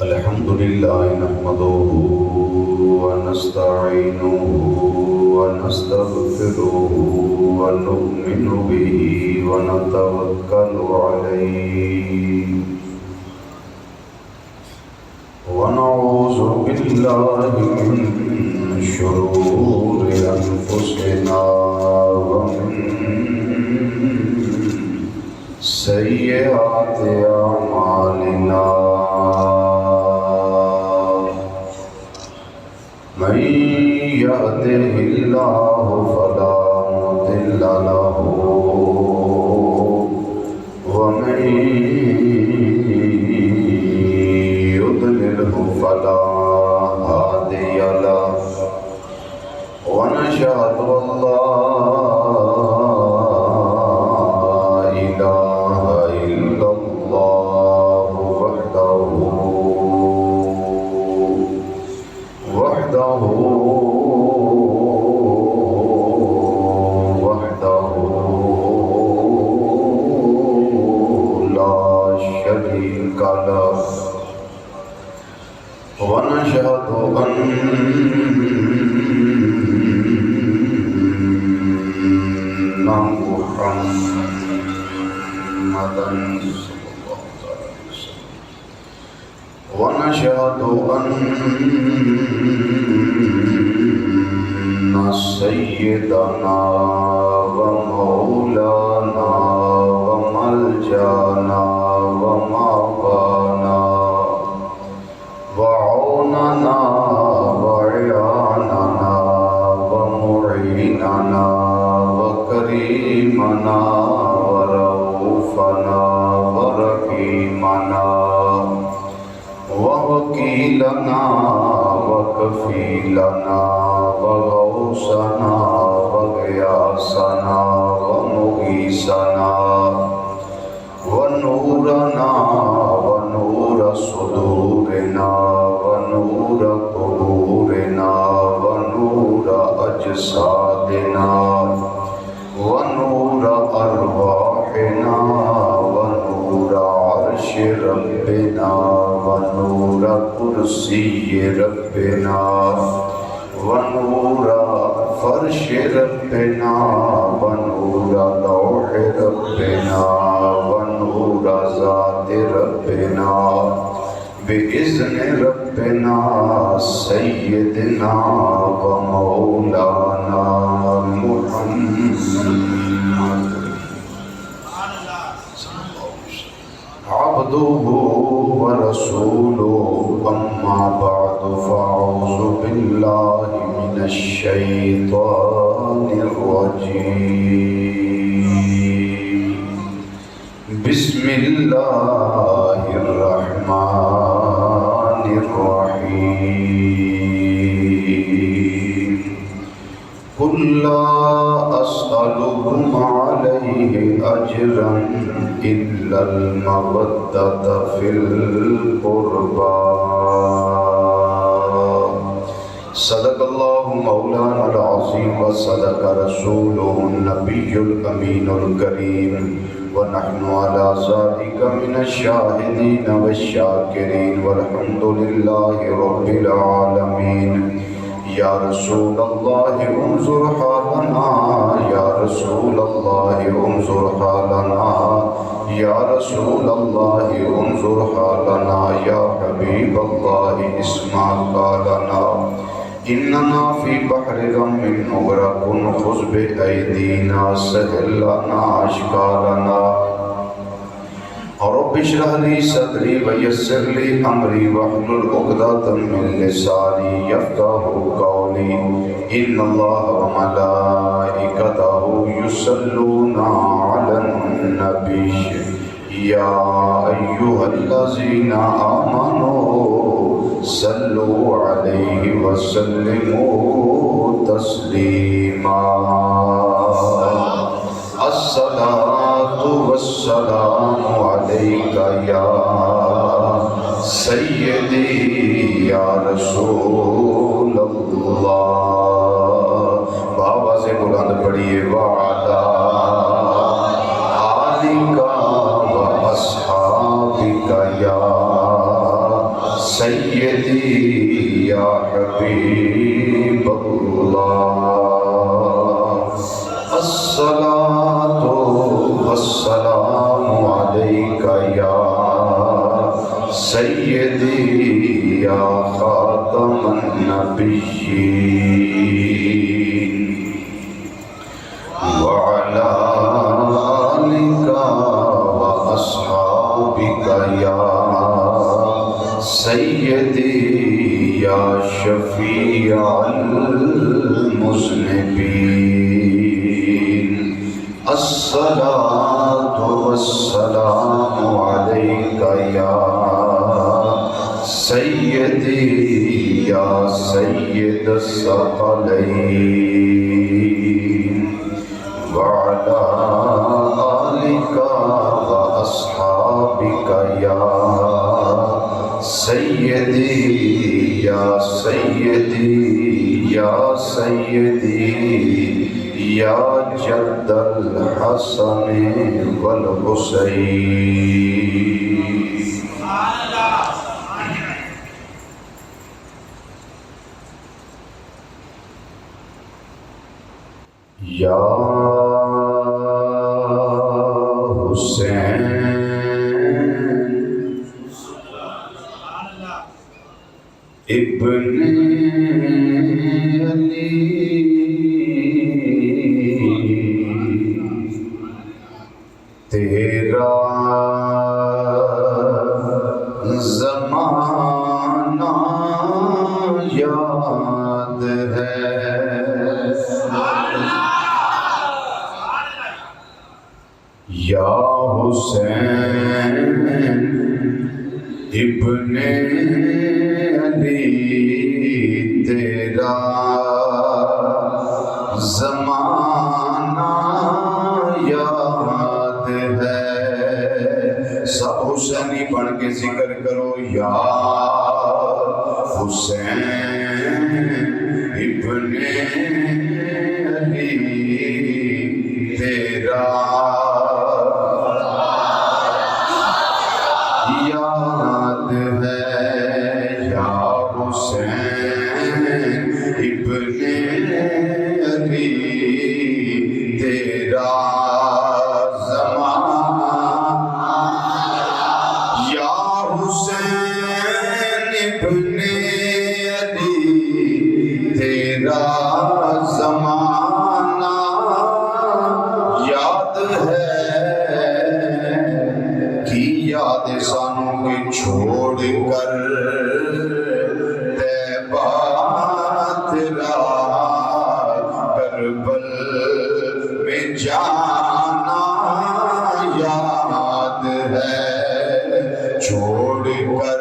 الحمد لله نحمده ونستعينه ونستغفره ونؤمن به ونتوكل عليه ونعوذ بالله من شرور أنفسنا ومن سيئات أعمالنا من يهده الله فلا مضل له ومن يضلله فلا هادي له ونشهد أن لا إله إلا الله وحده لا شريك له ونشهد أن محمدا ونشهد أن سيدنا ومولانا وملجانا ومعوانا وعوننا وعياننا ومعيننا وكريمنا ورؤوفنا ورحيمنا ووكيلنا وكفيلنا وغوثنا وغياثنا ومغيثنا ونورنا ونور صدورنا ونور قبورنا ونور أجسادنا ونور أرواحنا ونور عرش ربنا ونور كرسي ربنا ونور فرش ربنا ونور لوح ربنا ونور ذات ربنا بإذن ربنا سيدنا ومولانا محمد عبده ورسوله أما بعد فأعوذ بالله من الشيطان الرجيم بسم الله الرحمن الرحيم قل لا أسألكم عليه أجرا إلا المودة في القربى صدق الله مولانا العظيم وصدق رسوله النبي الأمين الكريم ونحن على ذلك من الشاهدين والشاكرين والحمد لله رب العالمين یا رسول اللہ انظر حالنا یا رسول اللہ انظر حالنا یا رسول اللہ انظر حالنا یا حبیب اللہ اسمع قالنا اننا فی بحر غم مغرق خذ بأیدینا سهل لنا اشکالنا رب اشرح لي صدري ويسر لي امري واحلل عقدة من لساني يفقهوا قولي ان الله وملائكته يصلون على النبي يا ايها الذين امنوا صلوا عليه وسلموا تسليما الصلاة والسلام عليك يا سيدي يا رسول اللہ. بابا سے بلند پڑھیے وعلا آلکا والسلام عليك يا سيدي يا خاتم النبيين وعلى آلك وأصحابك يا سيدي يا شفيع المذنبين الصلاة والسلام عليك يا سيدي يا سيد الثقلين وعلى آلك وأصحابك يا سيدي يا سيدي يا سيدي يا جد الحسن والحسين یا حسین ابن علی تیرا زمانہ یاد ہے یا حسین ابن علی تیرا زمانہ یاد ہے سب حسینی بن کے ذکر کرو یا حسین ابن علی تیرا یاد ہے یا حسین ابن علی تیرا زمانہ یا حسین ابن علی تیرا زمانہ یاد ہے کی یاد سانوں کے چھوڑ کر طیبہ تیرا کربل میں جانا یاد ہے چھوڑ کر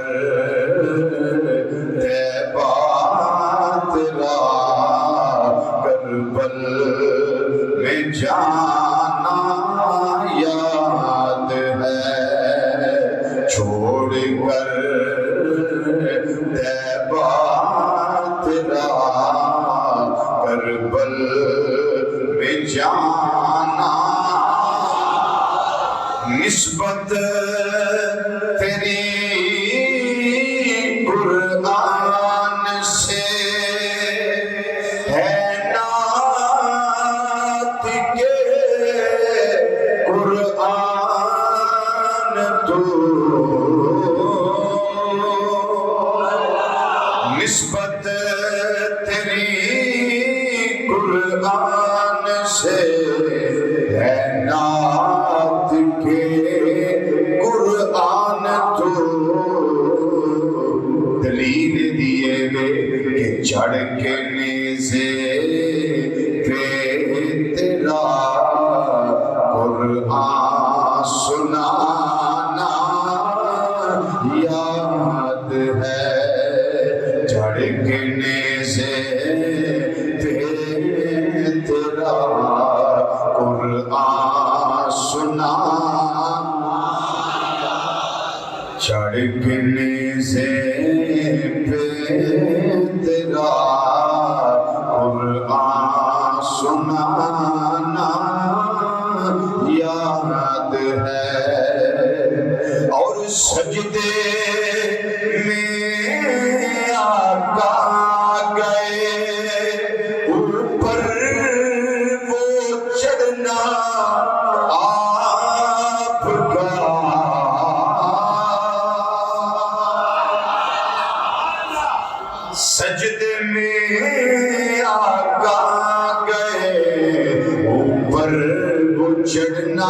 طیبہ تیرا کربل میں جانا یاد ہے چھوڑ کر طیبہ تیرا کربل میں جانا نسبت تیری قرآن سے ہے نعت کے قرآن تو نسبت تیری قرآن سے ہے نعت کے قرآن تو دلیل دیے گئے کہ چڑھ کے نیزے پہ تیرا قرآن سنانا یاد ہے چڑھ کے نیزے پہ تیرا قرآن سنانا چڑھ کے نیزے پہ تیرا قرآن سنانا یاد ہے اور سجدے میں آقا گئے اوپر وہ چڑھنا پڑھنا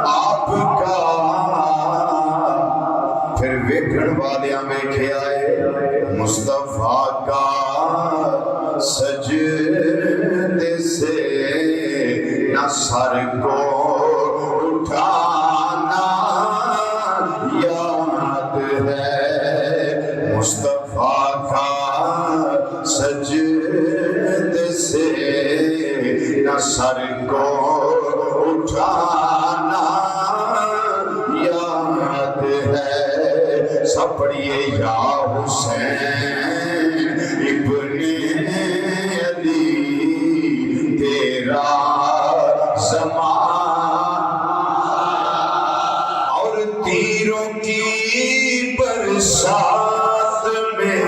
آپ کا پھر ویکھن والیاں ویکھیا ہے مصطفیٰ کا سجدے سے نہ سر کو اٹھانا یاد ہے مصطفیٰ کا سجدے سے نہ سر کو اٹھانا یاد ہے سب پڑھیے یا حسین ابن علی تیرا زمان اور تیروں کی برسات میں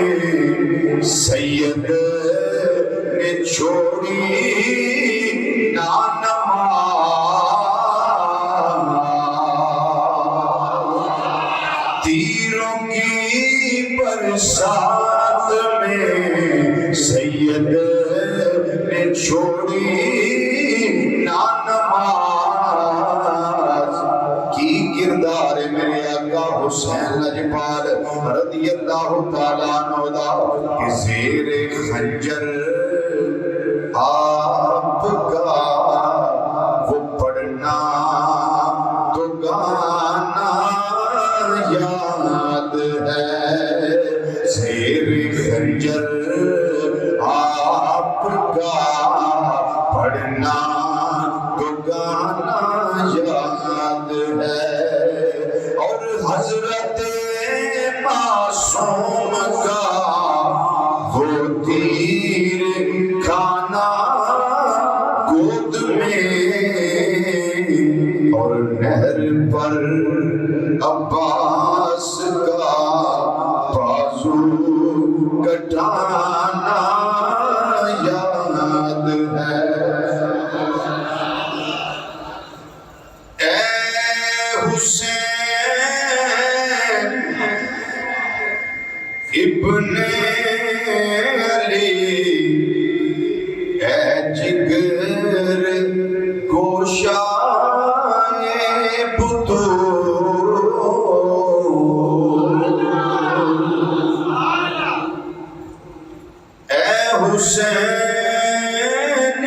سید نے چھوڑی نہ نماز تیروں کی برسات میں سید نے چھوڑی نہ نماز کی کردار میرے آقا حسین لجپال رضی اللہ تعالیٰ عنہ دا کہ زیر خنجر آپ کا وہ پڑھنا تو گانا یاد ہے زیر خنجر آپ کا پڑھنا تو گانا یاد ہے اور حضرت معصوم کا وہ تیر کھانا گود میں اور نہر پر عباس کا بازو کٹانا یاد ہے اے حسین ابن علی اے جگر گوشائے بطول اے حسین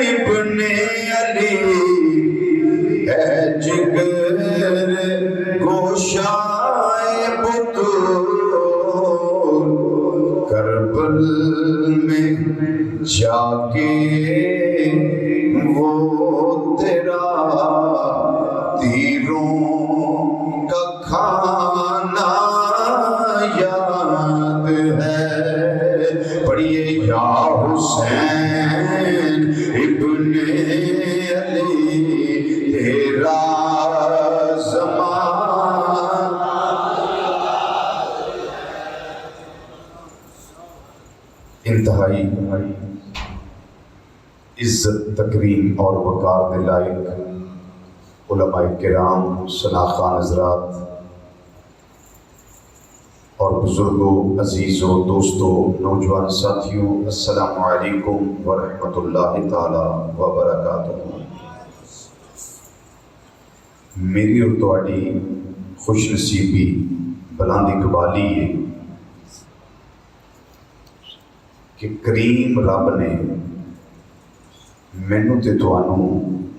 ابن علی اے جگر گوشائے بطول کربل میں جا کے وہ تیرا تیروں کا کھانا یاد ہے پڑھیے یا حسین ابن علی تیرا زمان انتہائی عزت تکریم اور وقار کے لائق علماء کرام شناخوان حضرات اور بزرگوں عزیزوں دوستوں نوجوان ساتھیوں السلام علیکم ورحمۃ اللہ تعالی وبرکاتہ میری اور تہاڈی خوش نصیبی بلند اقبالی ہے کہ کریم رب نے مینوں تے تھانوں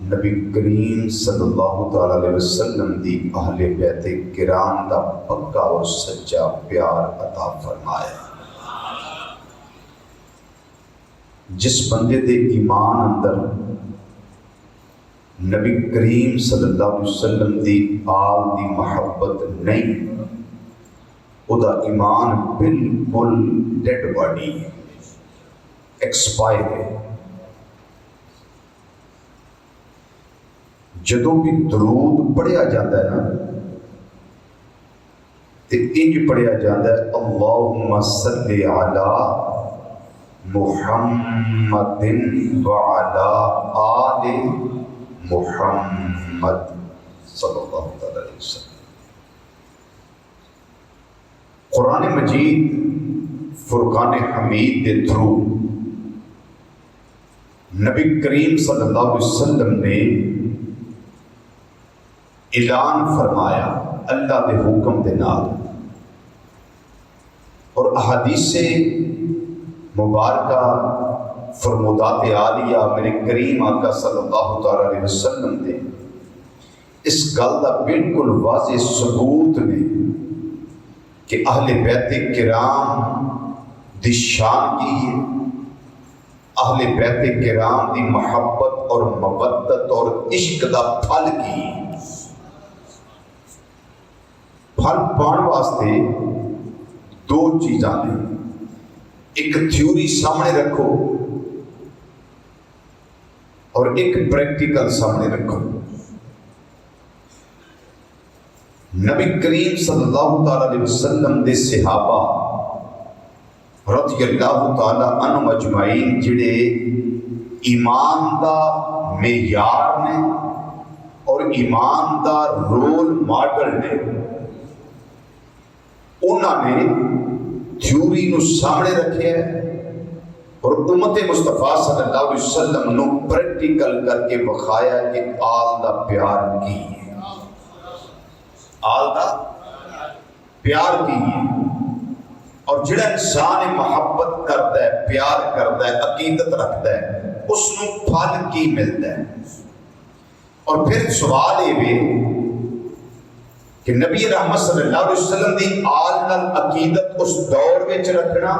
نبی کریم صلی اللہ تعالی علیہ وسلم دی اہل بیت کرام دا پکا اور سچا پیار عطا فرمایا جس بندے دے ایمان اندر نبی کریم صلی اللہ علیہ وسلم دی آل دی محبت نہیں او دا ایمان بالکل ڈیڈ باڈی ایکسپائر ہے جدوں بھی درود پڑھیا جاتا ہے نا تے انج پڑھیا جاتا ہے اللہم صلی علی محمد وعلی آل محمد صلی اللہ علیہ وسلم قرآن مجید فرقان حمید کے تھرو نبی کریم صلی اللہ علیہ وسلم نے اعلان فرمایا اللہ دے حکم دے نال، اور احادیث مبارکہ فرمودات عالیہ میرے کریم آقا صلی اللہ تعالی علیہ وسلم دے اس گل دا بالکل واضح ثبوت نے کہ اہل بیت کرام دی شان کی ہے، اہل بیت کرام دی محبت اور مودت اور عشق دا پھل کی ہے۔ پھل پان واسطے دو چیزاں نے، ایک تھیوری سامنے رکھو اور ایک پریکٹیکل سامنے رکھو۔ نبی کریم صلی اللہ تعالی علیہ وسلم دے صحابہ رضی اللہ تعالی عنہم اجمعین جڑے ایمان دا معیار نے اور ایمان دا رول ماڈل نے، انہوں نے تھیوری نو سامنے رکھے اور امت مصطفیٰ صلی اللہ علیہ وسلم نو پریکٹیکل کر کے بخایا کہ آل دا پیار کی ہے، آل دا پیار کی ہے۔ اور جڑا انسان محبت کرتا ہے، پیار کرتا ہے، عقیدت رکھتا ہے، اس نو پھل کی ملتا ہے۔ اور پھر سوال یہ کہ نبی رحمت صلی اللہ علیہ وسلم دی آل نال عقیدت اس دور میں رکھنا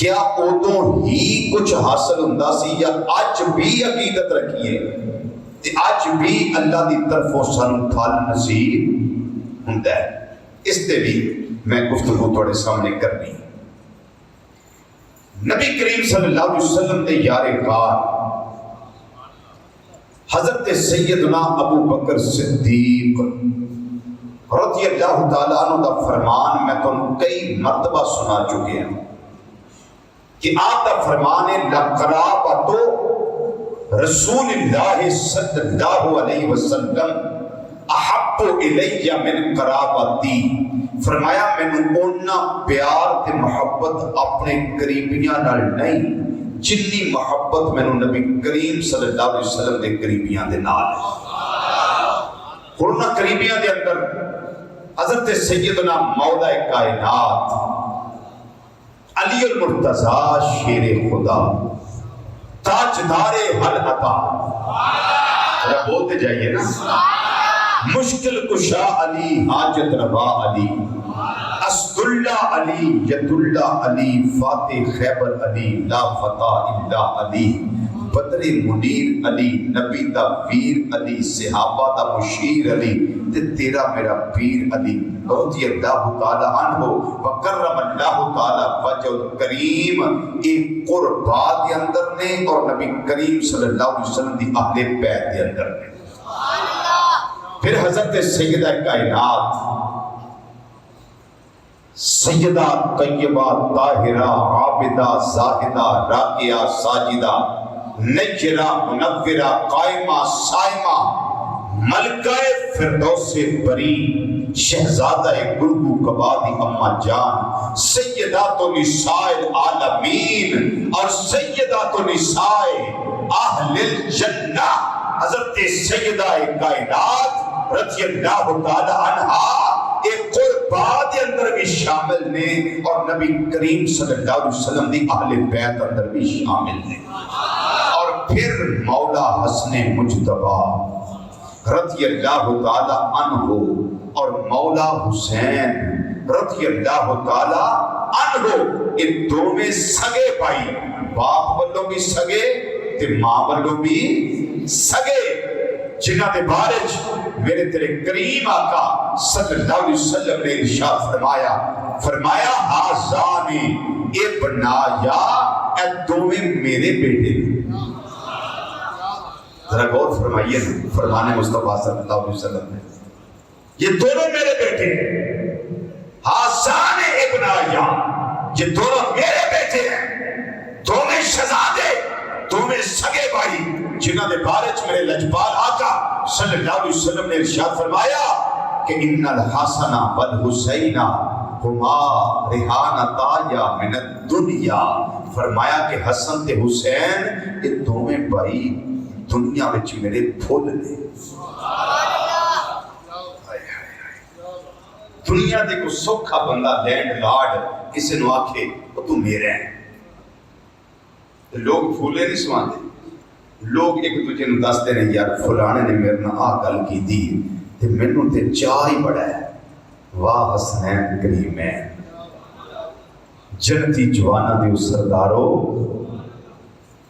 کیا ادوں ہی کچھ حاصل ہوندا سی یا اج بھی عقیدت رکھیے تے اج بھی اللہ دی طرفوں سانوں پھل نصیب ہوندا ہے؟ اس تے بھی میں گفتگو تھوڑے سامنے کرنی۔ نبی کریم صلی اللہ علیہ وسلم دے یار غار حضرت سیدنا ابو بکر صدیق رضی اللہ تعالیٰ عنہ دا فرمان میں تو کئی مرتبہ سنا چکے ہیں کہ آپ دا فرمان ہے لقرابۃ رسول اللہ صلی اللہ علیہ وسلم احب الی من قرابتی، فرمایا میں اونا پیار تے محبت اپنے قریبیاں نال نہیں جنی محبت میں نبی کریم صلی اللہ علیہ وسلم دے قریبیاں دے نال ہے۔ قرآن قریبیاں دے اندر حضرت سیدنا مولا کائنات علی المرتضی شیر خدا تاجدار حل عطا، ذرا بولتے جائیے نا، مشکل کشا علی حاجت روا علی، اسد اللہ علی، ید اللہ علی، فاتح خیبر علی، لا فتح الا علی، بدر منیر علی، نبی دا ویر علی، صحابہ دا مشیر علی، تے تیرا میرا پیر علی رضی اللہ تعالی عنہ وکرم اللہ تعالی وجہ الکریم۔ ایک قربات کے اندر نے اور نبی کریم صلی اللہ علیہ وسلم دی اہل بیت کے اندر نے۔ پھر حضرت سیدہ کائنات سیدہ طیبہ طاہرہ عابدہ زاہدہ راکعہ ساجدہ نجرہ منورہ قائمہ سائمہ ملکہ فردوس بری شہزادہ گلگو کبادی اماں جان سیدات نساء العالمین اور سیدات نساء اہل الجنہ حضرت سیدہ کائنات رضی اللہ تعالی عنہا ایک قربات اندر بھی شامل نے اور نبی کریم صلی اللہ علیہ وسلم دی اہل بیت اندر بھی شامل نے۔ اور پھر مولا حسن مجتبی رضی اللہ تعالی عنہ اور مولا حسین رضی اللہ تعالی عنہ، ان دو میں سگے بھائی، باپ والوں بھی سگے تے ماں والوں بھی سگے، جنہ دے بارے میرے تیرے کریم آقا صلی اللہ علیہ وسلم نے ارشاد فرمایا ہازانی ابنایا، اے دوویں میرے بیٹے۔ ذرا غور فرمائیے فرمان مصطفیٰ صلی اللہ علیہ وسلم نے، یہ دونوں میرے بیٹے ہیں، ہازان ابنایا، یہ دونوں میرے بیٹے ہیں، دونوں شہزادے، دونوں سگے بھائی، جنہ دے بارے میرے لجپال آقا صلی اللہ علیہ وسلم نے ارشاد فرمایا کہ ان الحسن والحسین ہما ریحانتا من الدنیا، فرمایا کہ حسن تے حسین یہ دونوں بھائی دنیا وچ میرے پھول نے۔ دنیا دے کو سوکھا بندہ لینڈ لارڈ کسی نو آکھے وہ تو میرے ہیں، لوگ پھولے نہیں سواندے، لوگ ایک دوجے نو دستے رہے یار فلانے نے میرے نال آ گل کی دی تے مینوں تے چاہ ہی بڑا ہے، واہ حسنین کریمین جنتی جوانا دیو سردارو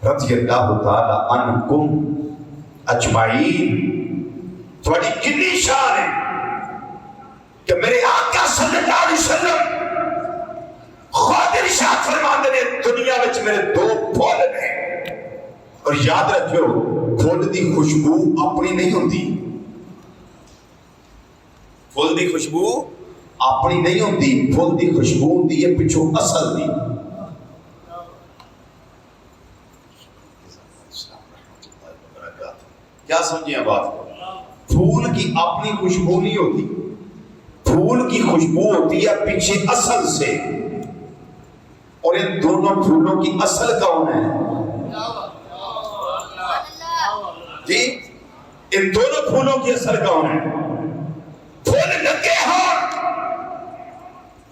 رضی اللہ تعالی عنکم اجمعین، تھوڑی کنی شان ہے کہ میرے آقا صلی اللہ علیہ وسلم خود ارشاد فرماندے نے دنیا وچ میرے دو پھول نے، اور یاد رکھو پھول دی خوشبو اپنی نہیں ہوندی، پھول دی خوشبو اپنی نہیں ہوندی، پھول دی خوشبو ہوندی ہے پچھو اصل دی۔ کیا سمجھیں بات کو؟ پھول کی اپنی خوشبو نہیں ہوتی، پھول کی خوشبو ہوتی ہے پیچھے اصل سے، اور ان دونوں پھولوں کی اصل کون ہے؟ جی ان دونوں پھولوں کی اصل کون ہے؟ پھول لگے ہوں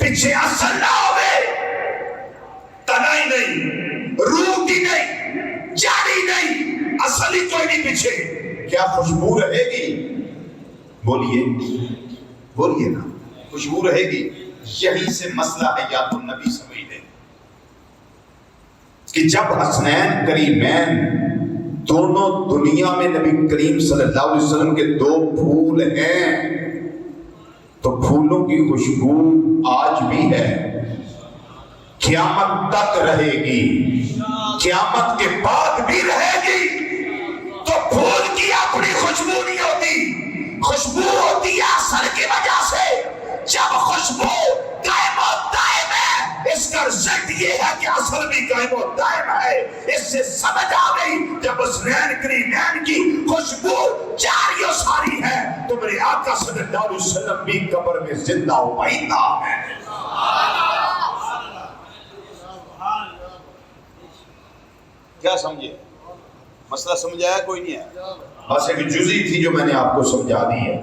پیچھے اصل نہ ہوئے، تنا ہی نہیں، روح کی نہیں، جاڑی نہیں، اصل ہی کوئی نہیں پیچھے، کیا خوشبو رہے گی؟ بولیے بولیے نا، خوشبو رہے گی؟ یہی سے مسئلہ ہے یاد النبی سمجھ لیں کہ جب حسنین کریمین دونوں دنیا میں نبی کریم صلی اللہ علیہ وسلم کے دو پھول ہیں تو پھولوں کی خوشبو آج بھی ہے، قیامت تک رہے گی، قیامت کے بعد بھی رہے گی۔ تو پھول کی اپنی خوشبو نہیں ہوتی، خوشبو ہوتی ہے اثر کی وجہ سے۔ جب خوشبو قائم و دائم ہے، اس کا رزلٹ یہ ہے کہ اثر بھی قائم و دائم ہے۔ اس سے سمجھ آ گئی جب حسنین کریمین کی خوشبو جاری و ساری ہے تو میرے آقا صلی اللہ علیہ وسلم بھی قبر میں زندہ و پائیدہ ہے۔ کیا سمجھے؟ مسئلہ سمجھایا کوئی نہیں ہے؟ بس ایک جزئی تھی جو میں نے آپ کو سمجھا دی ہے۔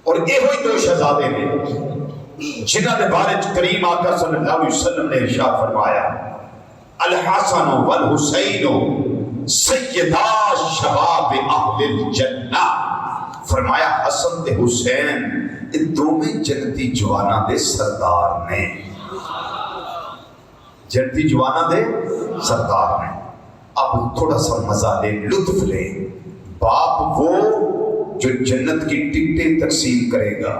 اور یہ ہوئی دو شہزادے نے جنہاں نے بارے کریم آقا صلی اللہ علیہ وسلم نے ارشاد فرمایا الحسن والحسین سیدا شباب اہل الجنہ، فرمایا حسن تے حسین ان دونوں جنتی جواناں دے سردار نے، جنتی جواناں دے سردار نے۔ اب تھوڑا سا مزہ لے، لطف لے۔ باپ وہ جو جنت کی ٹکٹیں تقسیم کرے گا،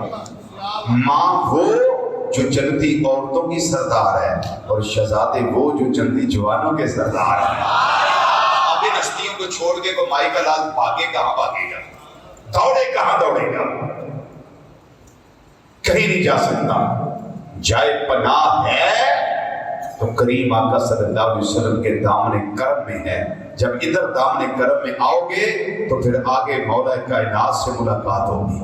ماں وہ جو جنتی عورتوں کی سردار ہے، اور شہزادے وہ جو جنتی جوانوں کے سردار ہیں۔ اب ان ہستیوں کو چھوڑ کے کو مائی کا لال بھاگے کہاں بھاگے گا، دوڑے کہاں دوڑے گا، کہیں نہیں جا سکتا۔ جائے پناہ ہے تو کریم آقا صلی اللہ علیہ وسلم کے دامن کرم میں ہے۔ جب ادھر دامن کرم میں آؤ گے تو پھر آگے مولا کائنات سے ملاقات ہوگی،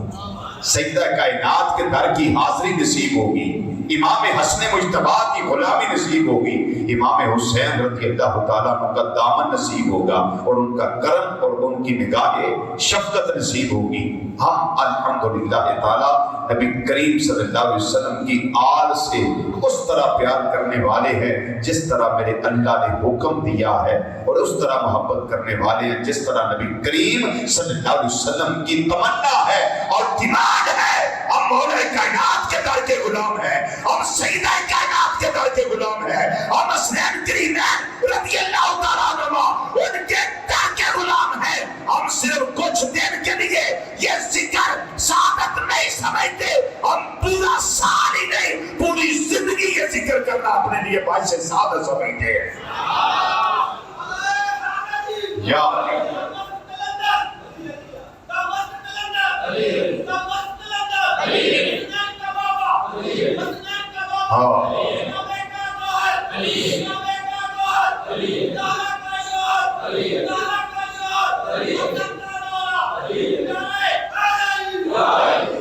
سیدہ کائنات کے در کی حاضری نصیب ہوگی، امام حسن مجتبی کی غلامی نصیب ہوگی، امام حسین رضی اللہ تعالیٰ عنہ کا دامن نصیب ہوگا، اور ان کا کرم اور ان کی نگاہ شفقت نصیب ہوگی۔ ہم الحمدللہ تعالیٰ نبی کریم صلی اللہ علیہ وسلم کی آل سے اس طرح پیار کرنے والے ہیں جس طرح میرے اللہ نے حکم دیا ہے، اور اس طرح محبت کرنے والے ہیں جس طرح نبی کریم صلی اللہ علیہ وسلم کی تمنا ہے اور ڈیمانڈ ہے۔ ہم مولا کائنات کے در کے غلام ہیں، ہم سیدہ کائنات کے در کے غلام ہیں، ہم حسنین کریمین رضی اللہ تعالیٰ عنہ ان کے در کے غلام ہیں۔ ہم صرف کچھ دن کے لیے یہ ذکر سعادت نہیں سمجھتے، ہم پورا سال ہی نہیں پوری زندگی یہ ذکر کرنا اپنے لیے باعث سعادت سمجھتے ہیں۔ یا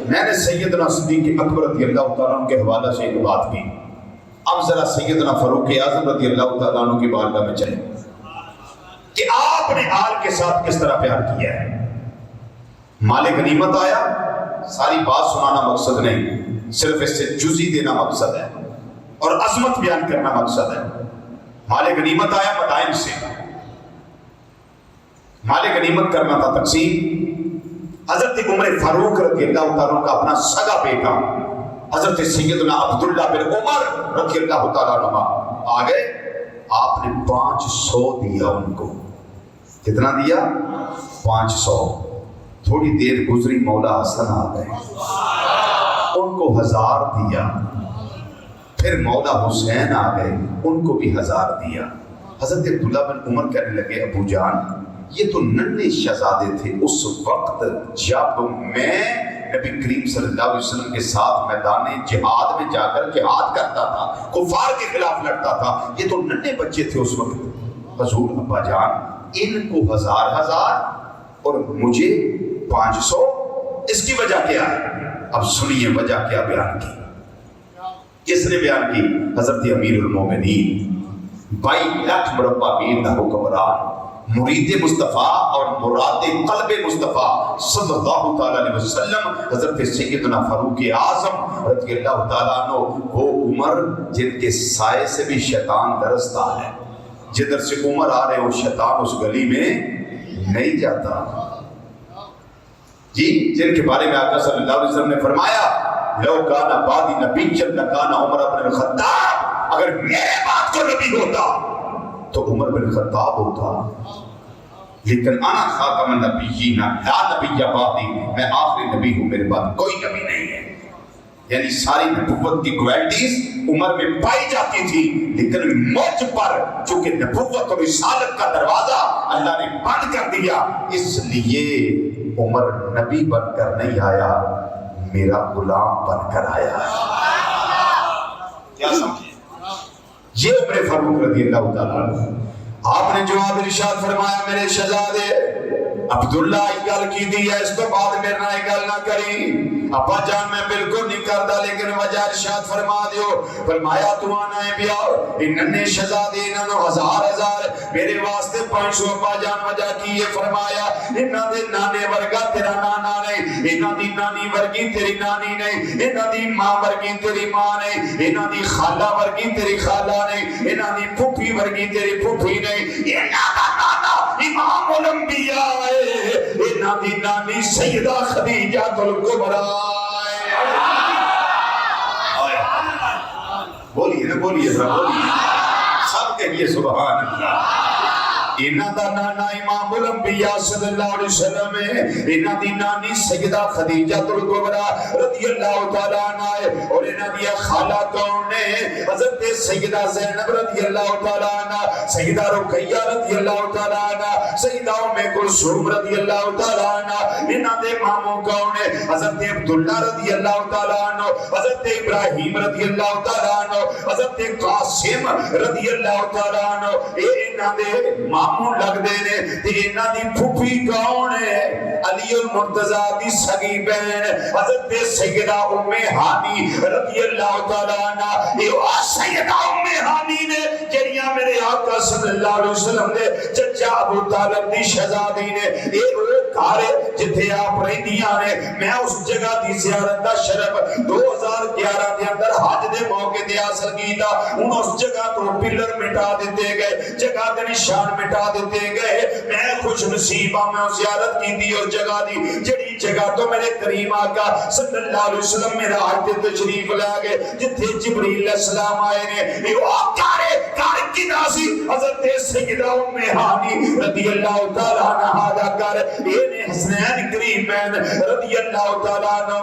میں نے سیدنا صدیق اکبر رضی اللہ تعالیٰ عنہ کے حوالہ سے ایک بات کی، اب ذرا سیدنا فاروق اعظم رضی اللہ تعالیٰ عنہ کی بارگاہ میں چلیں کہ آپ نے آل کے ساتھ کس طرح پیار کیا ہے۔ مال غنیمت آیا، ساری بات سنانا مقصد نہیں، صرف اس سے جزی دینا مقصد ہے اور عظمت بیان کرنا مقصد ہے۔ مال غنیمت آیا مدائن سے، مال غنیمت کرنا تھا تقسیم۔ حضرت عمر فاروق رضی اللہ تعالیٰ کا اپنا سگا بیٹا حضرت سیدنا عبداللہ بن عمر رضی اللہ تعالیٰ عنہ آ گئے، آپ نے 500 دیا ان کو۔ کتنا دیا؟ 500۔ تھوڑی دیر گزری، مولا حسن آ گئے، ان کو 1000 دیا۔ پھر مولا حسین آ گئے، ان کو بھی 1000 دیا۔ حضرت عبداللہ بن عمر کہنے لگے ابو جان یہ تو ننھے شہزادے تھے اس وقت جب میں نبی کریم صلی اللہ علیہ وسلم کے ساتھ میدان جہاد میں جا کر جہاد کرتا تھا، کفار کے خلاف لڑتا تھا، یہ تو ننھے بچے تھے اس وقت۔ حضور ابا جان ان کو 1000 اور مجھے 500، اس کی وجہ کیا ہے؟ اب سنیے وجہ کیا بیان کی، کس نے بیان کی؟ حضرت امیر المومنین 22 لاکھ مربع میل کا حکمران، مرید مصطفیٰ اور مراد قلب مصطفیٰ صلی اللہ تعالیٰ علیہ وسلم، حضرت سیدنا فاروق اعظم رضی اللہ تعالیٰ عنہ، وہ عمر جن کے سائے سے بھی شیطان ڈرستا ہے، جدھر سے عمر آ رہے وہ شیطان اس گلی میں نہیں جاتا جی، جن کے بارے میں آقا صلی اللہ علیہ وسلم نے فرمایا لو کانا بعدی نبی لکانا عمر بن الخطاب، اگر میرے بعد کو نبی ہوتا تو عمر بن الخطاب ہوتا، لیکن انا خاتم النبیین لا نبی بعدی، میں آخری نبی ہوں، میرے بعد کوئی نبی نہیں ہے۔ یعنی ساری نبوت کی کوالٹیز عمر میں پائی جاتی تھی، لیکن مجھ پر چونکہ نبوت اور رسالت کا دروازہ اللہ نے بند کر دیا، اس لیے عمر نبی بن کر نہیں آیا، میرا غلام بن کر آیا ہے۔ کیا سمجھے؟ یہ عمر فاروق رضی اللہ تعالیٰ عنہ، آپ نے جواب ارشاد فرمایا میرے شہزادے عبداللہ ایک گل کی دی ہے، اس تو بعد میرے نہ ایک گل نہ کری۔ ابا جان میں بالکل نہیں کرتا، لیکن وجہ ارشاد فرما دیو۔ فرمایا تو آنا ہے بیا انہوں شہزادے انہوں 1000 میرے واسطے 500۔ ابا جان وجہ کی یہ فرمایا انہوں دے نانے ورگا تیرا نانا نہیں، انہوں دی نانی ورگی تیری نانی نہیں، انہوں دی ماں ورگی تیری ماں نہیں، انہوں دی خالہ ورگی تیری خالہ نہیں، انہوں دی پھوپھی ورگی تیری پھوپھی نہیں، انہوں دا نانا امام الانبیاء ہے، انہوں دی نانی سیدہ خدیجہ الکبریٰ ہے۔ بولیے نا، بولیے ذرا بولیے، سب کہیے سبحان اللہ۔ انہاں دا نانا امام الانبیاء صلی اللہ علیہ وسلم ہے، انہاں دی نانی سیدہ خدیجہ الکبریٰ رضی اللہ تعالیٰ عنہ ہے، اور انہاں دی خالہ کون ہے؟ حضرت سیدہ زینب رضی اللہ تعالیٰ عنہ، سیدہ رقیہ رضی اللہ تعالیٰ عنہ، سیدہ ام کلثوم رضی اللہ تعالیٰ عنہ۔ انہاں دے ماموں کون ہے؟ حضرت عبداللہ رضی اللہ تعالیٰ عنہ، حضرت ابراہیم رضی اللہ تعالیٰ عنہ، حضرت قاسم رضی اللہ تعالیٰ عنہ۔ انہاں دے ماموں لگ دے نے، تے انہاں دی پھوپھی کون ہے؟ علی المرتضیٰ دی سگی بہن حضرت سیدہ ام ہانی رضی اللہ تعالیٰ عنہ۔ یہ سیدہ ام ہانی نے جڑیاں میرے آقا صلی اللہ علیہ وسلم نے چچا ابو طالب دی شہزادی نے، یہ وہ گھر جتھے آپ رہندیاں نے، میں اس جگہ دی زیارت دا شرف 2011 دے اندر حج دے موقع تے حاصل کیتا۔ ہن اس جگہ تو پلر مٹا دیتے گئے، جگہ دے نشان مٹا دیتے گئے، میں خوش نصیب ہاں، میں زیارت کیتی اس جگہ دی جڑی جگہ تو میرے کریم آقا صلی اللہ علیہ وسلم میرا حج تے تشریف لے گئے، جتھے جبریل علیہ السلام آئے نے۔ یہ آکارے کار کی ناسی حضرت سیدہ ام ہانی رضی اللہ تعالیٰ عنہ دا کر، یہ نے حسنین کریمین رضی اللہ تعالیٰ عنہ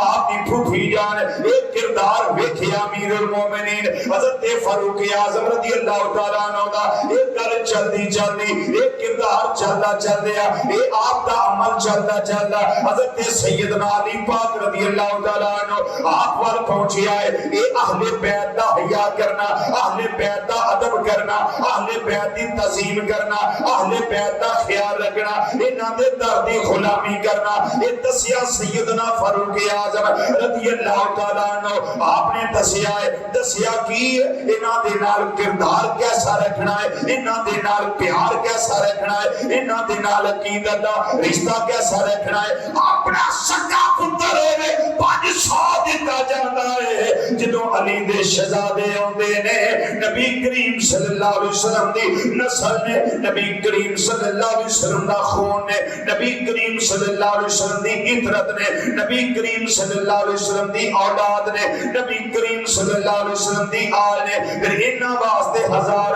آپ کی پھوپھی جان ایک کردار ویکھے امیر المومنین حضرت فاروق اعظم رضی اللہ تعالیٰ عنہ دا ایک گل چلدی چلدی ایک کردار چلدا چلدیا اے آپ دا عمل چلدا چلدا حضرت سیدنا علی پاک رضی اللہ تعالیٰ عنہ آپ وال پہنچیا ہے۔ اے اہل بیت دا حیا کرنا، اہل بیت دا ادب کرنا، اہل بیت دی تعظیم کرنا، اہل بیت دا خیال رکھنا، انہاں دے در دی غلامی کرنا، یہ دسیا سیدنا فاروق اعظم رضی اللہ تعالیٰ عنہ آپ نے دسیا کی انہاں دے نال کردار کیسا رکھنا ہے، انہاں دے نال پیار کیسا رکھنا ہے، انہاں دے نال عقیدت دا رشتہ کیسا رکھنا ہے۔ اپنا سکا پتر ہوئے 500 دیتا جاتا ہے، جدوں علی دے شہزادے ہوندے نے، نبی کریم صلی اللہ علیہ وسلم دی نسل نے، نبی کریم صلی اللہ علیہ وسلم دا خون نے، نبی کریم صلی اللہ علیہ وسلم دی عطرت نے، نبی کریم صلی اللہ علیہ وسلم دی اولاد نے، نبی کریم صلی اللہ علیہ وسلم دی آل نے، پھر انہاں واسطے ہزار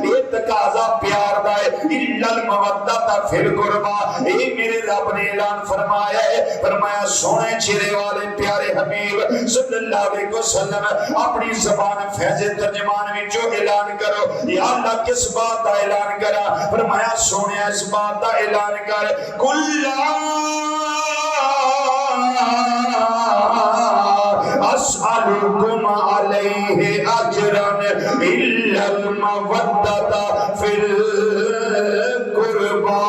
یہ تقاضا پیار دا ہے، الا المودۃ فی القربا، اے میرے رب نے اعلان فرمایا ہے، فرمایا سونے چہرے والے پیارے حبیب صلی اللہ علیہ وسلم اپنی زبان فیض ترجمان وچوں اعلان کرو، یا اللہ کس بات دا اعلان کرا؟ فرمایا سونے اس بات دا اعلان کر، کلا اسألکم علیہ اجرا الا المودۃ فی القربا۔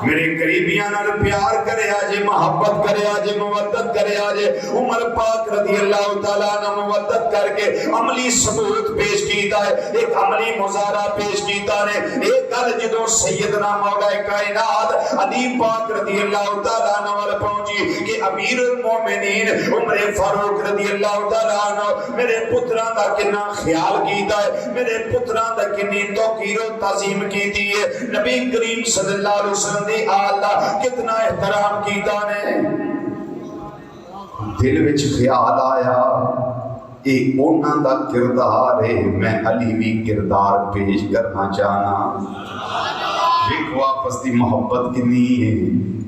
میرے قریبیاں نال پیار کرے آجے، محبت کرے آجے، مودت کرے آجے۔ عمر پاک رضی اللہ تعالیٰ عنہ مودت کر کے عملی ثبوت پیش کیتا ہے، ایک عملی مظاہرہ پیش کیتا نے۔ ایک گل جدوں سیدنا مولا کائنات علی پاک رضی اللہ تعالیٰ عنہ وال پہنچی کہ امیر المومنین عمر فاروق رضی اللہ تعالیٰ عنہ میرے پتراں دا کنا خیال کیتا ہے، میرے پتراں دا کنی توقیر و تعظیم کیتی ہے، نبی کریم صلی اللہ علیہ وسلم دی آلہ کتنا احترام کیتا نے۔ دل وچ خیال آیا اے انہاں دا کردار ہے، میں علی بھی کردار پیش کرنا چاہنا۔ دیکھو آپس دی محبت کنی ہے۔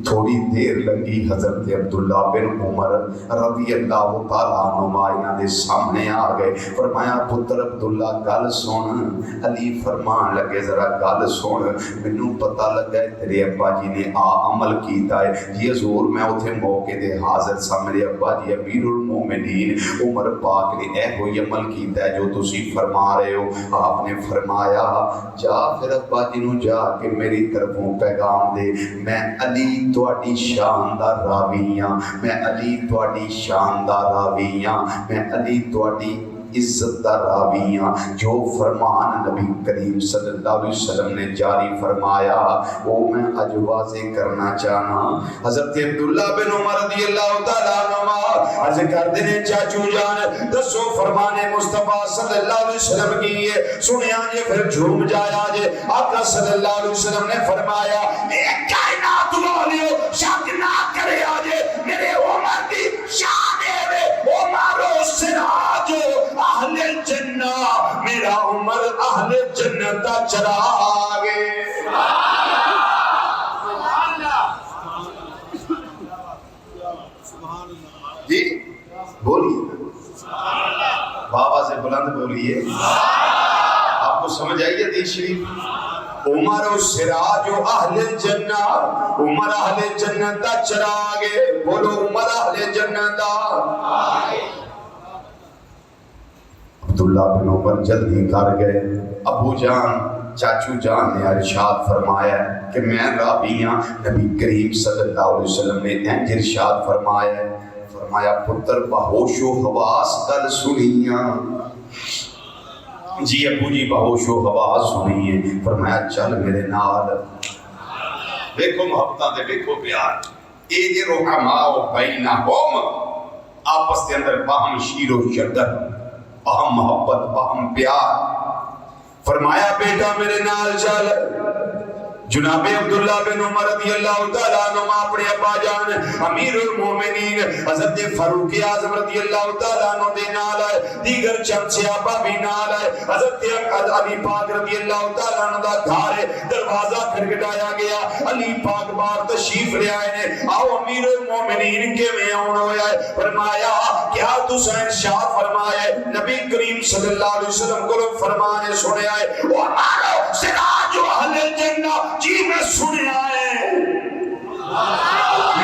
تھوڑی دیر لگی، حضرت عبداللہ بن عمر رضی اللہ تعالیٰ عنہ انہاں دے سامنے آ گئے، فرمایا پتر عبداللہ گل سن۔ علی فرمان لگے ذرا گل سن، مینوں پتہ لگا ہے تیرے ابا جی نے عمل کیتا ہے۔ جی حضور میں اتھے موقع دے حاضر سا، میرے ابا جی امیر المومنین عمر پاک نے اے ہوئی عمل کیتا ہے جو تسی فرما رہے ہو۔ آپ نے فرمایا جا پھر ابا جی نو جا کے میری طرفوں پیغام دے، میں علی تواڈی شاندار راویاں، میں علی تواڈی شاندار راویاں، میں علی تواڈی عزت دا راویاں، جو فرمان نبی کریم صلی اللہ علیہ وسلم نے جاری فرمایا وہ میں اج واضح کرنا چاہنا۔ حضرت عبداللہ بن عمر رضی اللہ تعالیٰ عنہ عرض کرتے ہیں چاچو جان دسو فرمان مصطفیٰ صلی اللہ علیہ وسلم کی ہے، سنیا جے پھر جھوم جایا جے۔ آقا صلی اللہ علیہ وسلم نے فرمایا ایک کائنات والیو شک نہ کرے آجے میرے عمر دی شان ہے، عمر و سراج اہل جنہ، میرا عمر اہل جنت دا چراغ ہے۔ جی بولیے بابا سے بلند بولیے، آپ کو سمجھ آئی حدیث شریف؟ عمر و سراج و اہل جنہ، عمر اہل جنت دا چراغ ہے، بولو عمر اہل جنت دا۔ عبداللہ بن عمر جلدی کر گئے، ابو جان چاچو جان نے ارشاد فرمایا کہ میں راوی ہاں، نبی کریم صلی اللہ علیہ وسلم نے انج ارشاد فرمایا، فرمایا پتر بہوش و حواس گل سنیاں۔ جی ابو جی بہوش و حواس سنیے، فرمایا چل میرے نال۔ دیکھو محبتاں دے دیکھو پیار، اے جے رحماء بینہم، آپس دے اندر باہم شیر و شدت، باہم محبت، باہم پیار۔ فرمایا بیٹا میرے نال چل۔ جناب عبداللہ بن عمر رضی اللہ تعالیٰ عنہ اپنے ابا جان امیر المومنین حضرت فاروق اعظم رضی اللہ تعالیٰ عنہ دے نال آئے، دیگر چند صحابہ بھی نال آئے۔ حضرت علی پاک رضی اللہ تعالیٰ عنہ دا گھر ہے، دروازہ کھڑکھڑایا گیا، علی پاک بار تشریف لے آئے نے، آؤ امیر المومنین کے میں آن ہویا ہے۔ فرمایا کیا تسا ارشاد فرمایا نبی کریم صلی اللہ علیہ وسلم کو فرمانے سنے آئے، وَمَارَوْ سِرَاجُ أَهْلِ الْجَنَّةِ، جی میں سنے آئے،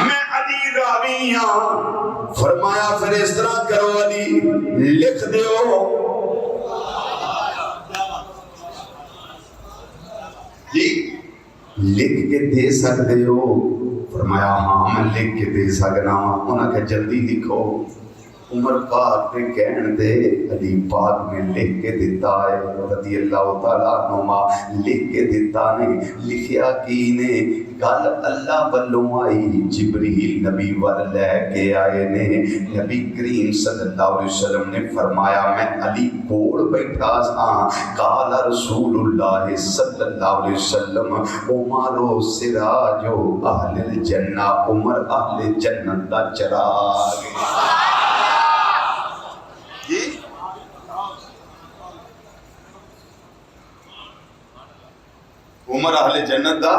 میں علی راویاں فرمایا پھر اس طرح کرو علی لکھ دیو جی لکھ کے دے سکتے ہو فرمایا ہاں میں لکھ کے دے سکنا انہاں کہ جلدی لکھو عمر پاک نے کہن دے علی پاک نے لکھ کے دیتا ہے رضی اللہ تعالیٰ عنہ لکھ کے دیتا نے لکھیا کی نے گل اللہ بلوں آئی جبریل نبی ور لے کے آئے نے نبی کریم صلی اللہ علیہ وسلم نے فرمایا میں علی کوڑ بیٹھا سا قال رسول اللہ صلی اللہ علیہ وسلم عمر سراجو اہل الجنہ عمر اہل جنت دا چراغ عمر اہل جنت دا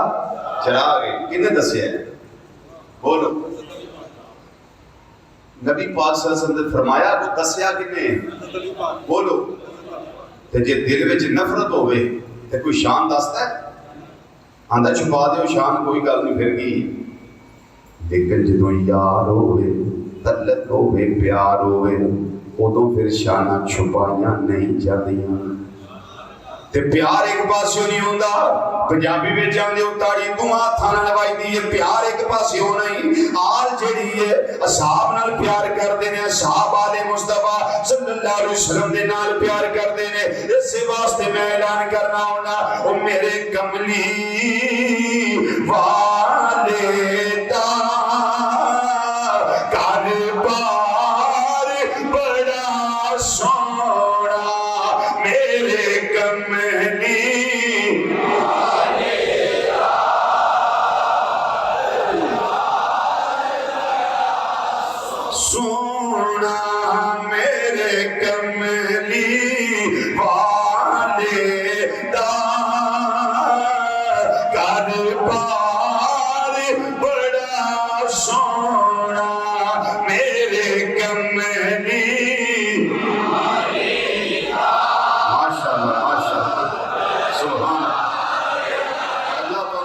چراغ ہے کنے دسیا ہے بولو نبی پاک صلی اللہ علیہ وسلم نے فرمایا کو دسیا کنے بولو تے جے دل وچ نفرت ہوے تے کوئی شان دستا ہے آندا چھپا دیو شان کوئی گل نہیں پھر گئی لیکن جدوں یار ہوے تعلق ہوے پیار ہوے ادوں پھر شانہ چھپائیاں نہیں جاندیاں تے پیار ایک پاسیوں نہیں ہوندا پنجابی وچ جاندے اتاری تو ہاتھاں نال لوائی دی پیار ایک پاسیوں نہیں آل جڑی ہے اصحاب نال پیار کردے نے اصحاب آل مصطفیٰ صلی اللہ علیہ وسلم دے نال پیار کردے نے اس واسطے میں اعلان کرنا ہونا او میرے کملی والے دا کاربار بڑا سونا میرے کملی سونا میرے کملی والے دا کاربار بڑا سونا میرے کملی ماشاءاللہ ماشاءاللہ سبحان اللہ کو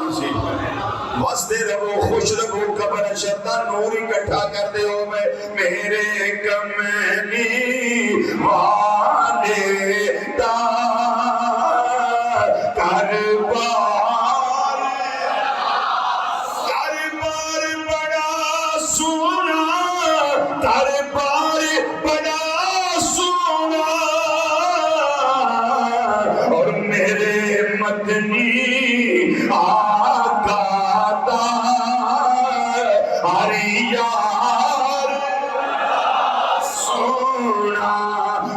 نصیب کرے واسطے رہو خوش رہو قبر شرطہ نور اکٹھا کر دے ہو میرے کملی والے دا کاربار بڑا سونا کاربار بڑا سونا اور میرے مدنی آقا دا ہر یار سونا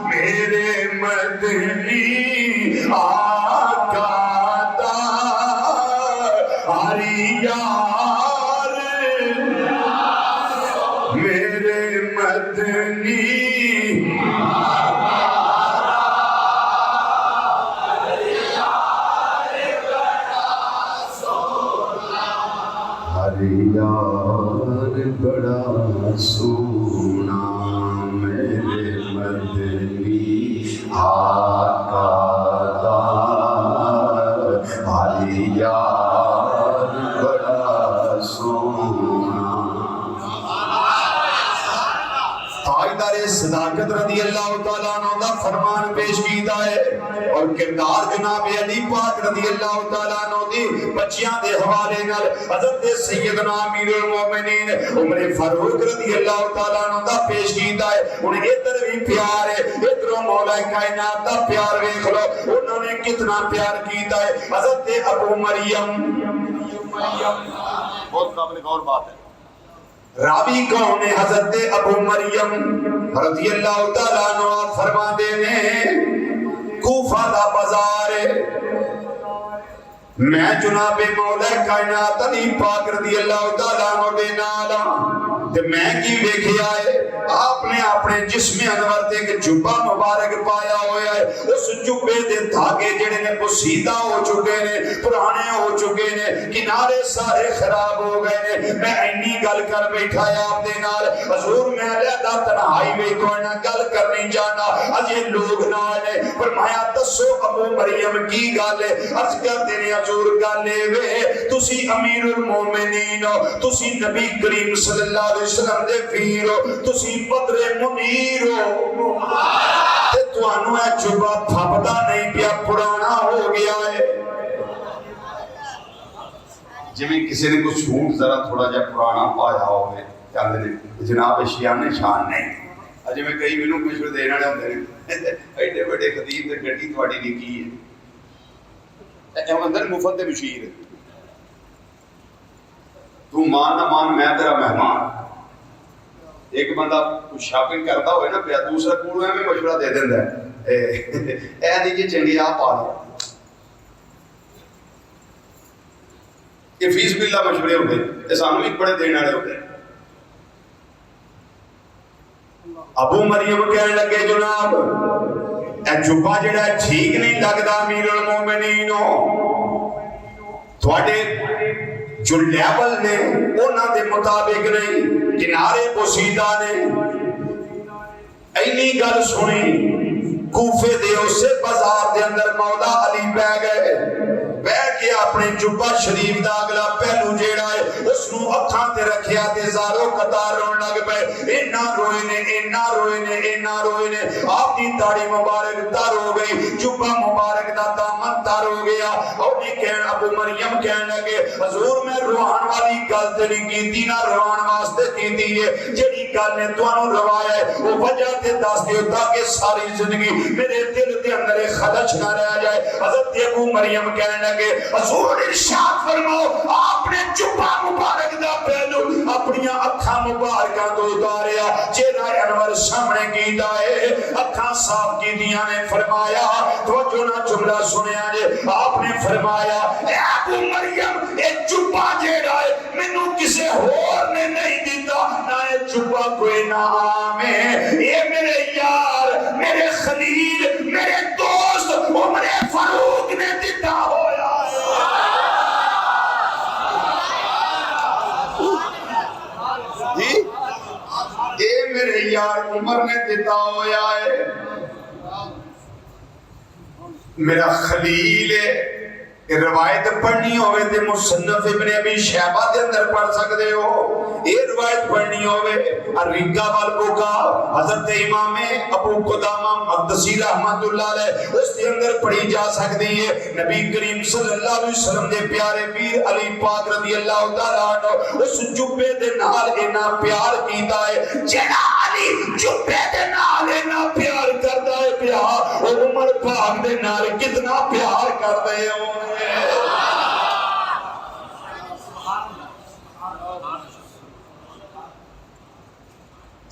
میرے مدنی آقا دا ہر یار میرے مدنی ہر یار بڑا سونا میرے مدنی آقا دا ہر یار بڑا سونا تاجدار صداقت رضی اللہ تعالیٰ عنہ دا فرمان پیش کیتا ہے اور کردار جناب علی پاک رضی اللہ تعالیٰ عنہ دی بچیاں دے حوالے نال حضرت سیدنا امیر المومنین عمر فاروق رضی اللہ تعالیٰ عنہ دا پیش کیتا ہے انہیں ادھر بھی پیار ہے ادھر مولا کائنات دا پیار ویکھ لو انہوں نے کتنا پیار کیتا ہے حضرت ابو مریم بہت قابل غور بات ہے راوی کون ہے حضرت ابو مریم رضی اللہ تعالیٰ عنہ فرما دے نے کوفہ دا بازار ہے میں جناب مولا کائنات علی پاک رضی اللہ تعالیٰ عنہ دے نالا تے میں کی ویکھیا ہے آپ نے اپنے جسم انور تے ایک جبہ مبارک پایا ہویا ہے، اس جبے دے دھاگے جڑے نے پوسیدہ ہو چکے نے، پرانے ہو چکے نے، کنارے سارے خراب ہو گئے نے۔ میں اینی گل کر بیٹھا ہے آپ دے نال، حضور میں علیحدہ تنہائی میں کوئی نہ گل کرنی چاہنا، اجے لوگ نال نے۔ فرمایا دسو ابو مریم کی گل ہے؟ عرض کر دے حضور گل اے تسی امیر المومنین ہو، تسی نبی کریم صلی اللہ علیہ وسلم دے پیر ہو، تسی بدر منیر ہو، تے تانوں اے جبہ پھپدا نہیں پیا، پرانا ہو گیا ہے۔ جویں کسی نے کوئی سوٹ ذرا تھوڑا جہا پرانا پایا ہوئے کہندے نے جناب شیان شان نہیں، اج میں کئی مینوں مشورے دین والے ہوندے نے ایڈے بڑے خطیب تے گڈی تہاڈی نکی ہے، اے اندر مفت دے بشیر تو مان نہ مان میں تیرا مہمان۔ ایک بندہ کچھ شاپنگ کرتا ہوئے نا پیا، دوسرا کول میں مشورہ دے دیندا ہے اے نہیں جی چنگی آ پا لو، یہ فیس باللہ مشورے ہوتے ہیں، سانوں بھی بڑے دین والے ہوتے ہیں۔ ابو مریم کہنے لگے جناب اے جبہ جڑا ٹھیک نہیں لگدا امیر المومنین تھوڑے جو لیبل نے انہاں دے مطابق نہیں، کنارے پوسیدہ نے۔ اینی گل سنی کوفے دے اسے بازار دے اندر مولا علی بہ گئے، بہ کے اپنے جبہ شریف دا اگلا پہلو جیڑا ہے اس نو اکھاں تے رکھیا تے زارو قطار رون لگ پئے، اینا روئے نے اینا روئے نے اینا روئے نے، آپ دی داڑھی مبارک تر ہو گئی، جبہ مبارک دا دامن تر ہو گیا۔ اور ابو مریم کہنے لگے حضور میں روحان والی گل تے نہیں کیتی، نہ روحان واسطے کیتی ہے، جڑی گل نے تانوں روایا ہے وہ وجہ تے دس دیو تاکہ ساری زندگی میرے دل دے اندر خلش نہ رہ جائے۔ حضرت ابو مریم کہنے لگے حضور ارشاد فرماؤ آپ نے جبہ مبارک دا پہلو اپنی اکھاں مبارکاں تو اتاریا، چہرہ انور سامنے کیتا ہے، اکھاں صاف کیتیاں نے۔ فرمایا توجہ نہ جملہ سنیا جے، آپ نے فرمایا اے ابو مریم اے جبہ جیڑا ہے مینوں کسے ہور نے نہیں دیتا، نہ اے جبہ کوئی نام ہے، یہ میرے یار میرے خلیل میرے دوست عمر فاروق نے دیتا ہویا ہے۔ جی اے میرے یار عمر نے دیتا ہویا ہے، میرا خلیل ہے۔ روایت پڑھنی ہوئے تے مصنف ابن ابی شیبہ دے اندر پڑھ سکتے ہو، یہ روایت پڑھنی ہوئے الرقہ والبکا حضرت امام ابو قدامہ مقدسی رحمت اللہ علیہ اس کے اندر پڑھی جا سکتی ہے۔ نبی کریم صلی اللہ علیہ وسلم دے پیارے پیر علی پاک رضی اللہ تعالیٰ عنہ اس جبے دے نال اینا پیار کیتا ہے، جیڑا علی جبے دے نال اینا پیار کرتا ہے پیا اور عمر پاک دے نال کتنا پیار کرتے ہیں۔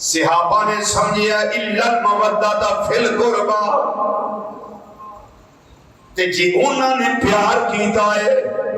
صحابہ نے سمجھیا الا المودۃ فی القربہ، تے جی انہوں نے پیار کیتا ہے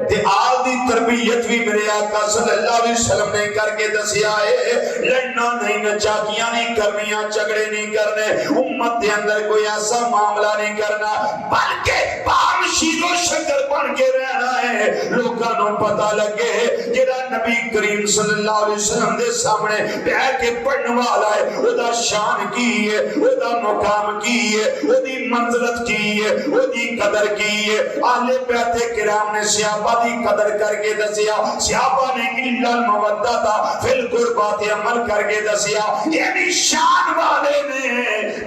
تے آل دی تربیت بھی میرے آقا صلی اللہ علیہ وسلم نے کر کے دسیا ہے، لڑنا نہیں نچاکیاں نہیں کرنیاں، جھگڑے نہیں کرنے، امت دے اندر کوئی ایسا معاملہ نہیں کرنا، بلکہ پام شیر و شکر بن کے رہنا ہے۔ لوگاں نوں پتہ لگے جڑا نبی کریم صلی اللہ علیہ وسلم دے سامنے بیٹھ کے پڑھن والا ہے او دا شان کی ہے، او دا مقام کی ہے، او دی منزلت کی ہے، او دی قدر کی ہے۔ اہل بیت کرام نے صحابہ دی قدر کر کے دسیا، صحابہ نے الا المودۃ فی القربہ تے عمل کر کے دسیا، یعنی شان والے نے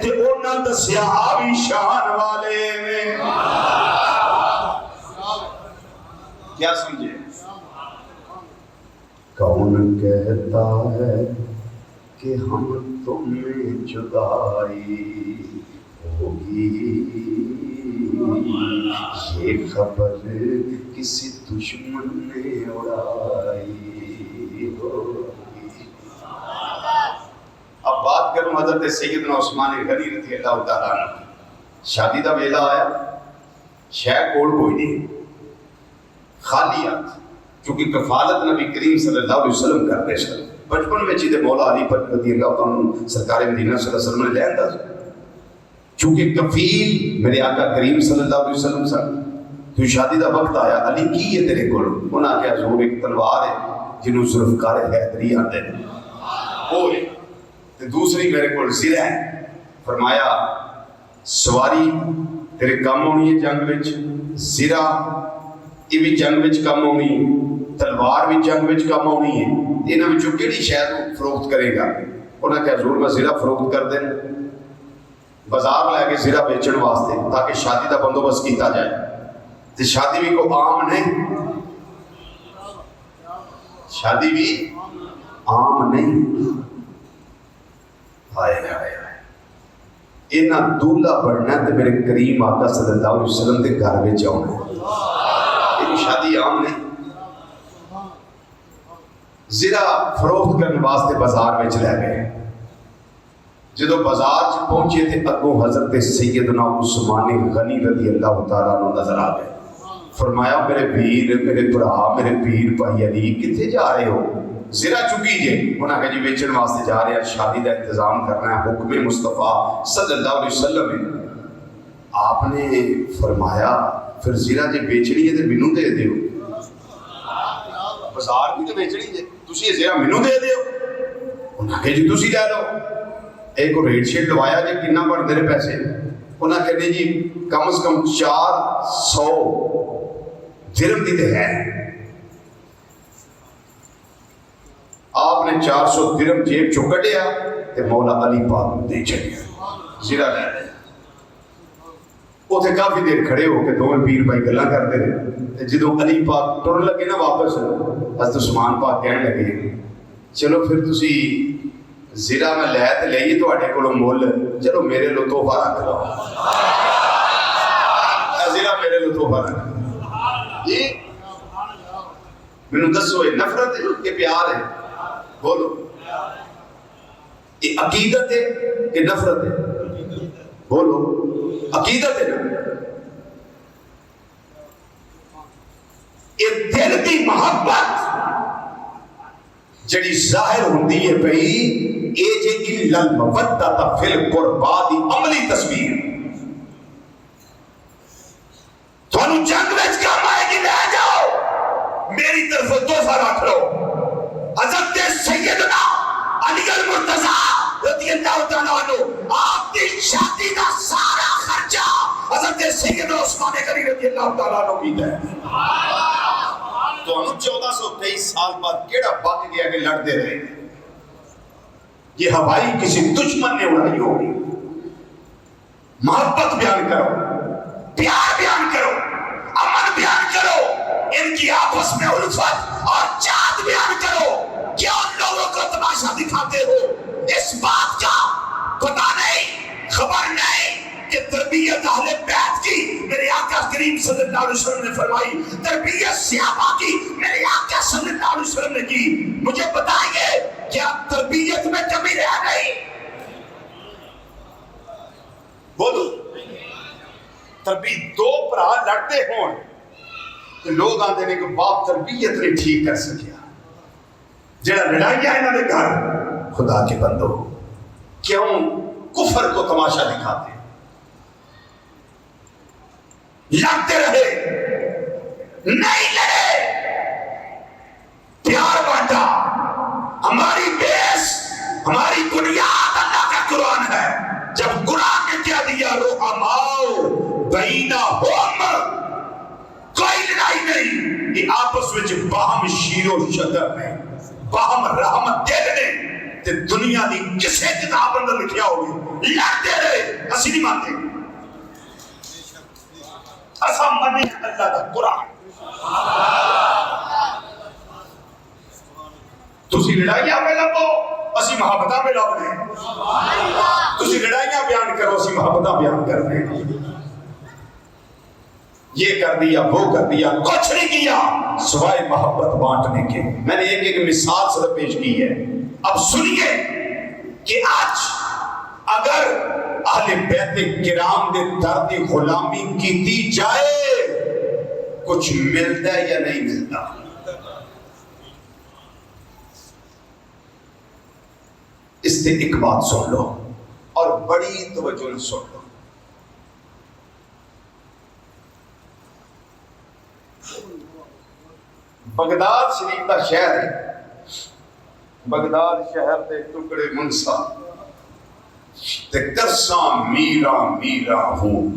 تے انہاں دسیا بھی شان والے نے۔ کیا سمجھے؟ کون کہتا ہے کہ ہم تم میں جدائی ہوگی، یہ خبر کسی دشمن نے اڑائی ہوگی۔ اب بات کروں حضرت سیدنا عثمان غنی رضی اللہ تعالیٰ عنہ، شادی دا ویلا آیا، شے کول کوئی نہیں، خالی ہاتھ، کیونکہ کفالت نبی کریم صلی اللہ علیہ وسلم کرتے سن۔ بچپن میں جی مولا علی رضی اللہ عنہ سرکار مدینہ صلی اللہ علیہ وسلم نے لے آندا چونکہ کفیل میرے آقا کریم صلی اللہ علیہ وسلم سن. تو شادی دا وقت آیا, علی کی ہے تیرے کول؟ انہاں آخیا حضور ایک تلوار ہے جنوں ذوالفقار حیدری آندے نے, وہ ہے, تے دوسری میرے کول زرہ ہے. فرمایا سواری تیرے کم ہونی ہے جنگ وچ, زرہ یہ بھی جنگ وچ کم ہونی ہے, تلوار بھی جنگ وچ کم ہونی ہے, انہاں وچوں کیڑی شے فروخت کرے گا؟ انہاں کہا حضور میں زرہ فروخت کر دیں, بازار لے کے زرہ بیچن واسطے تاکہ شادی دا بندوبست کیتا جائے. تے شادی بھی کو عام نہیں, شادی بھی عام نہیں. ہائے ہائے اینا دولہا بڑھنا تے میرے کریم آقا صلی اللہ علیہ وسلم دے گھر میں جاؤنا ہے. یہ شادی عام نہیں. زرہ فروخت کرنے واسطے بازار میں چلے گئے. جدو بازار چ پہنچے تھے اگوں حضرت سیدنا عثمان غنی رضی اللہ تعالیٰ عنہ نظر آ گئے. فرمایا میرے پیر, میرے برا, میرے پیر بھائی علی کتنے جا رہے ہو؟ زرہ چکی جے. انہاں کہا جی بیچن واسطے جا رہے ہیں, شادی کا انتظام کرنا ہے, حکم مصطفیٰ صلی اللہ علیہ وسلم ہے. آپ نے فرمایا پھر زرہ جے بیچنی ہے تو مینوں دے دیو. بازار بھی تو بیچنی جے, تسی زرہ مینوں دے دیو. انہاں کہا جی تسی لے لو. ایک کو ریٹ شیٹ لوایا جی کنا بڑھ دے پیسے. انہاں کہتے جی کم از کم 400 درہم دی تے ہے. آپ نے 400 درہم جیب چو کٹیا تے مولا علی پاک دے چلیا. زرہ لے لے. وہ تھے کافی دیر کھڑے ہو کے دونوں پیر بھائی گلا کرتے رہے. جدوں علی پاک ٹر لگے نا واپس, حضرت عثمان پاک کہنے لگے چلو پھر تسی زرہ میں لے تے لئیے تواڈے کولوں مول, چلو میرے لو تحفہ رکھ لو. زرہ میرے لو تحفہ رکھ لو. یہ مینوں دسو یہ نفرت ہے کہ پیار ہے؟ بولو یہ عقیدت ہے کہ نفرت ہے؟ بولو عقیدت ہے نا. یہ دل کی محبت جڑی ظاہر ہوندی ہے بھئی اے جے الا المودۃ فی القربا دی عملی تصویر. تھانوں جنگ وچ کام آئے گی لے جاؤ, میری طرف تحفہ رکھ لو. حضرت سیدنا علی المرتضیٰ رضی اللہ تعالیٰ عنہ آپ کی شادی کا سارا خرچہ حضرت سیدنا عثمان غنی رضی اللہ تعالیٰ عنہ کیتا ہے. تو انہوں 1423 سال بعد کیڑا بک گیا کہ لڑتے رہے. یہ ہوائی کسی دشمن نے اڑائی ہوگی. محبت بیان کرو, پیار بیان کرو, امن بیان کرو, ان کی آپس میں الفت اور چاہت بیان کرو. کیا ان لوگوں کو تماشا دکھاتے ہو؟ اس بات کا پتہ نہیں, خبر نہیں کہ تربیت اہل بیت کی میرے آقا کریم صلی اللہ علیہ وسلم نے فرمائی, تربیت صحابہ کی میرے آقا صلی اللہ علیہ وسلم نے کی. مجھے بتائیے کیا تربیت میں کمی رہ گئی؟ بولو. تربیت دو برا لڑتے ہوں تو لوگ آتے ہیں کہ باپ تربیت نہیں ٹھیک کر سکیا. جڑا لڑائیاں انہوں نے گھر خدا کے بندو کیوں کفر کو تماشا دکھاتے ہیں؟ لڑتے رہے, نہیں لڑے, پیار بانٹا. ہماری بیس, ہماری بنیاد اللہ کا قرآن ہے. جب قرآن نے کیا دیا رحماؤ بینہم, کوئی لڑائی نہیں, یہ آپس وچ باہم شیر و شدر ہے, باہم رحمت دے دے. تے دنیا دی کسے کتاب اندر لکھیا ہوگی لڑتے رہے, اسی نہیں مانتے. اسا منی اللہ کا قرآن. تسی لڑائیاں پہ لگو, اسی محبتاں پہ لگنے. تسی لڑائیاں بیان کرو, اسی محبتاں بیان کرنے. یہ کر دیا, وہ کر دیا, کچھ نہیں کیا سوائے محبت بانٹنے کے. میں نے ایک مثال صرف پیش کی ہے. اب سنیے کہ آج اگر اہل بیت کرام دے درد غلامی کیتی جائے کچھ ملتا ہے یا نہیں ملتا؟ اس سے ایک بات سن لو اور بڑی توجہ سے سن لو. بغداد شریف کا شہر ہے. بغداد شہر دے ٹکڑے منسا تے کرساں میرا میرا ہوں.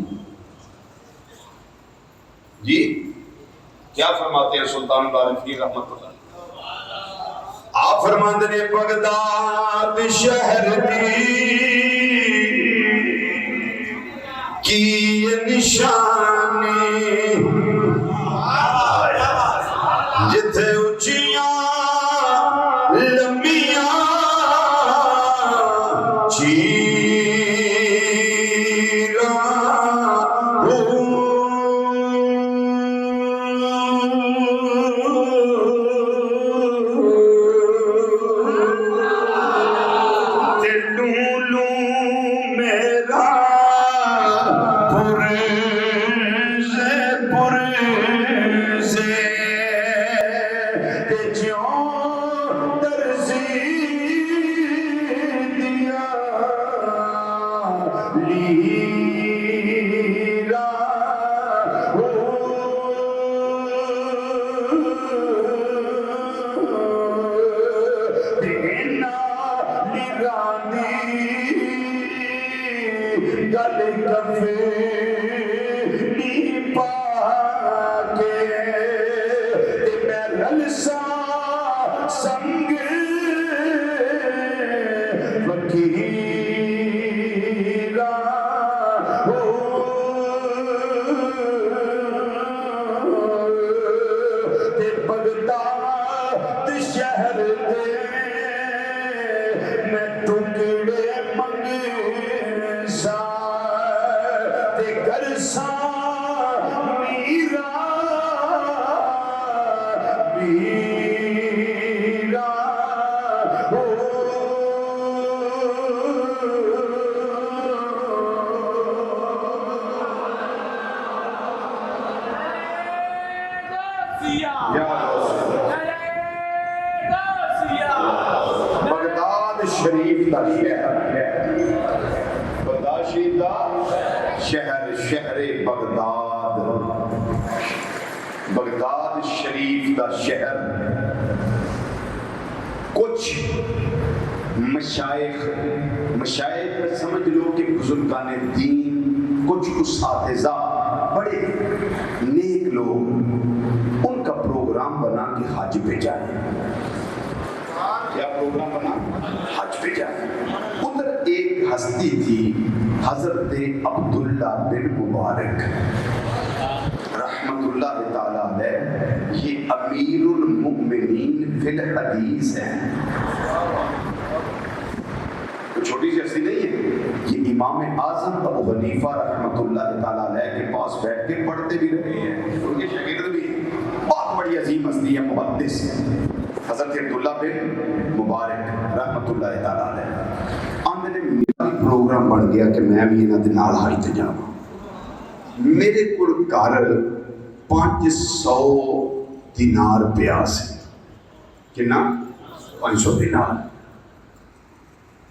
جی کیا فرماتے ہیں سلطان العارفین رحمۃ اللہ؟ آپ فرماتے ہیں بغداد شہر کی یہ نشانی جتھے اچیاں لمبیاں بغداد شریف کا شہر. کچھ مشائخ سمجھ لو کہ بزرگان دین، کچھ اساتذہ بڑے نیک لوگ، ان کا پروگرام بنا کہ حج پہ جائیں. کیا پروگرام بنا؟ حج پہ جائیں. ادھر ایک ہستی تھی حضرت عبداللہ بن مبارک رحمت اللہ تعالیٰ علیہ. یہ امیر المؤمنین فی الحدیث ہیں. چھوٹی سی ہستی نہیں ہے. یہ امام اعظم ابو حنیفہ رحمت اللہ تعالیٰ علیہ کے پاس بیٹھ کے پڑھتے بھی رہے ہیں. ان کے شاگرد بھی ہیں. بہت بڑی عظیم ہستی ہے، محدث حضرت عبداللہ بن مبارک رحمت اللہ تعالیٰ علیہ. پروگرام بن گیا کہ میں بھی انہوں کے نال حج تے جاواں. میرے کول گھر 500 دینار پیا سی. کنا؟ 500 دینار.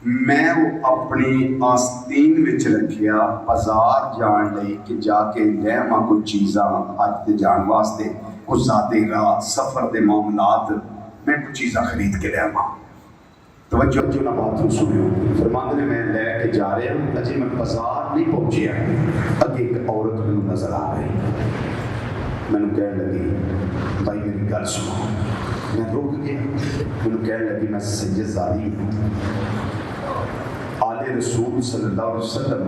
میں اپنی آستین وچ رکھیا بازار جان لئی کہ جا کے لے آواں کوئی چیزاں حج تے جان واسطے، کچھ ذاتی رات سفر دے معاملات میں کچھ چیزاں خرید کے لے آواں. توجہ نہ بات سنو. فرماتے نے میں لے کے جا رہا ہوں، اجے میں بازار نہیں پہنچیا، اگے ایک عورت مجھے نظر آ گئی. میں نے کہنے لگی بھائی میری گل سنو. میں رک گیا. میں نے کہنے لگی میں سید زادی ہوں، آل رسول صلی اللہ علیہ وسلم.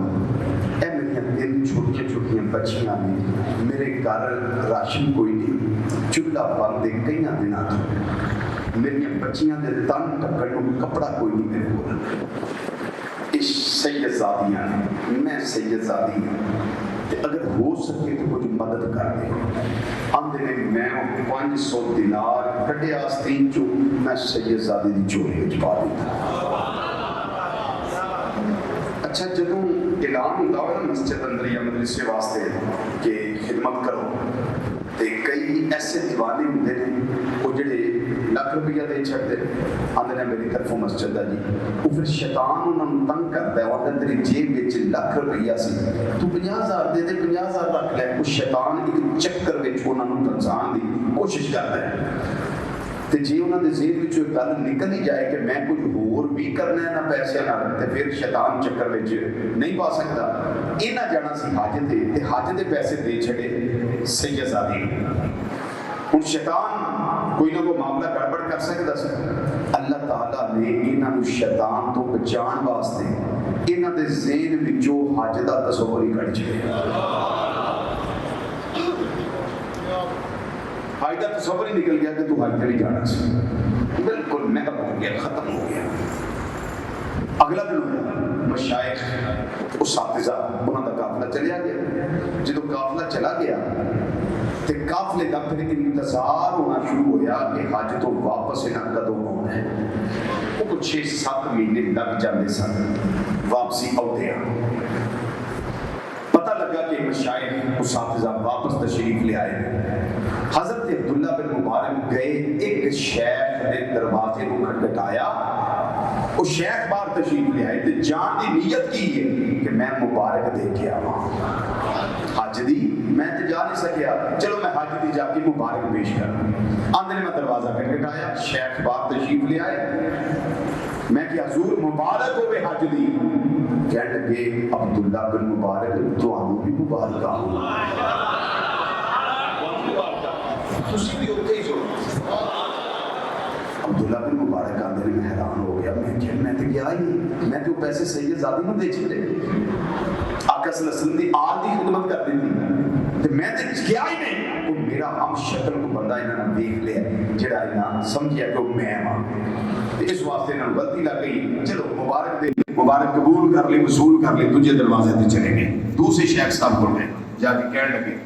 اے میری 3 چھوٹیاں بچیاں نے، میرے گھر راشن کوئی نہیں، چولہا بند ہے کئی دنوں تو، میری بچیاں دے تن ٹکن کو کپڑا کوئی نہیں میرے کو. سید زادیاں نے، میں سید زادی ہوں، اگر ہو سکے تو کچھ مدد کر دے. آندے نے میں 500 دینار کٹے آستین چو میں سید زادی دی چوری وچ پا دیتا. اچھا جدوں اعلان ہوندا ہوئے نا مسجد اندر یا مدرسے واسطے کہ خدمت کرو، تے کئی ایسے دیوانے ہوندے نے وہ جڑے لکھ ਲੱਖ ਰੁਪਈਆ دے چھڑتے آندے نے میری طرفوں مسجد دا جی وہ پھر شیطان انہوں نے تنگ کرتا ہے وہ تیری جیب وچ لکھ روپیہ سی تو 50,000 دے 50,000 رکھ لے وہ شیطان ایک چکر وچ انہوں نے پھنسان دی کوشش کرتا ہے تے جی انہوں نے ذہن وچ ایک گل نکل ہی جائے کہ میں کچھ ہور بھی کرنا ہے نہ پیسے نال تے پھر شیطان چکر وچ نہیں پا سکتا انہاں جانا سی حج تے حج دے پیسے دے چھڑے سیدزادی ہن شیطان کوئی نہ کوئی معاملہ گڑبڑ کر سکتا سی اللہ تعالیٰ نے انہاں نوں شیطان تو بچان واسطے انہاں دے ذہن وچوں حج دا تصور ہی کڈ چھڈیا حج کا تصور ہی نکل گیا کہ تو حج پہ نہیں جانا سی بالکل محب ہو گیا ختم ہو گیا اگلا دن ہوا مشائخ اساتذہ انہوں کا قافلہ چلیا گیا جدو قافلہ چلا گیا تے قافلے دا پھر انتظار ہونا شروع ہویا کہ حج تو واپس انہاں کدوں ہونا ہے وہ کچھ 6-7 مہینے لگ جاندے سن واپسی آتے پتہ لگا کہ مشائخ اساتذہ واپس تشریف لے آئے حضرت عبداللہ بن مبارک گئے ایک شیخ نے دروازے کو کھٹکھٹایا وہ شیخ باہر تشریف لے آئے تے جان دی نیت کی ہے کہ میں مبارک دے کے آواں حج دی میں تے جا نہیں سکیا چلو میں حج دی جا کے مبارک پیش کر آندے نے میں دروازہ کھٹکھٹایا شیخ باہر تشریف لے آئے میں کہ حضور مبارک ہوئے حج دی کہنے لگے عبداللہ بن مبارک تو آنو بھی مبارک آؤں تسی بھی ہوتے ہی جو عبداللہ بن مبارک آندے میں حیران ہو گیا میں تو گیا ہی میں تو پیسے سیدزادی میں دے چھڑے آقا صلی اللہ علیہ وسلم دی آل دی خدمت کر دی تھی میں تو گیا ہی نہیں وہ میرا ہم شکل کو بندہ انہوں نے دیکھ لیا جڑا انہوں سمجھیا کہ وہ میں ہاں اس واسطے انہوں نے غلطی لگ گئی چلو مبارک دے مبارک قبول کر لی وصول کر لی تجھے دروازے تے چلے گئے دوسرے شیخ صاحب کو گئے جا کے کہنے لگے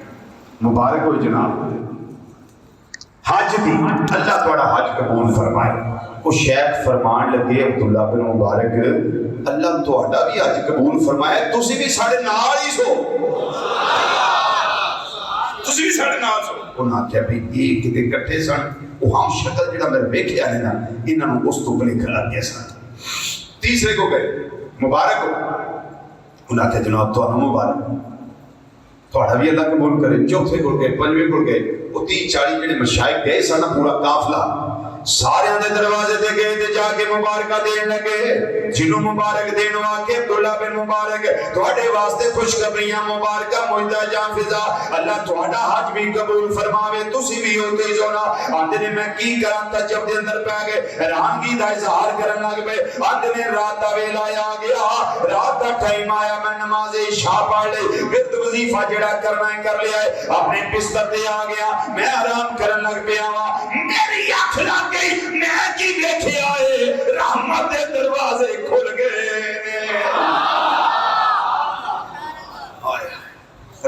مبارک ہو جناب حج دی اللہ تھوڑا حج قبول فرمائے وہ شیخ فرمان لگے عبداللہ بن مبارک اللہ تھوڑا بھی حج قبول فرمائے تسی بھی ساڑھے نال ہی سو تسی بھی ساڑھے نال سو انہاں کیا بھی ایک کتے کٹھے سن وہ ہم شکل جڑا میرے بیٹھے آنے نا انہاں نوں اس تو بلے کھلا گیا سن تیسرے کو گئے مبارک ہو انہاں کیا جناب تو انہوں مبارک تھوڑا بھی اللہ قبول کرے چوتھے کو گئے پنجویں کو گئے وہ 30-40 جڑے مشائخ گئے سن پورا قافلہ سارے دے دروازے تے گئے تے جا کے مبارکہ دین لگے جنوں مبارک دین واقع عبداللہ بن مبارک تواڈے واسطے خوشخبریاں مبارکہ مجدہ جان فضا اللہ تواڈا حج بھی قبول فرماوے تسی بھی ہوتے جو نا آندے نے میں کی کراں تجب دے اندر پہ گئے حیرانگی دا اظہار کرن لگ پئے آندے نے رات دا ویلا آ گیا رات دا ٹائم آیا میں نماز عشاء پڑھ لئی ورد وظیفہ جڑا کرنا ہے کر لیا ہے اپنے بستر تے آ گیا میں آرام کرن لگ پیا میری اکھ لگ گئی میں کی دیکھے آئے رحمت دے دروازے کھل گئے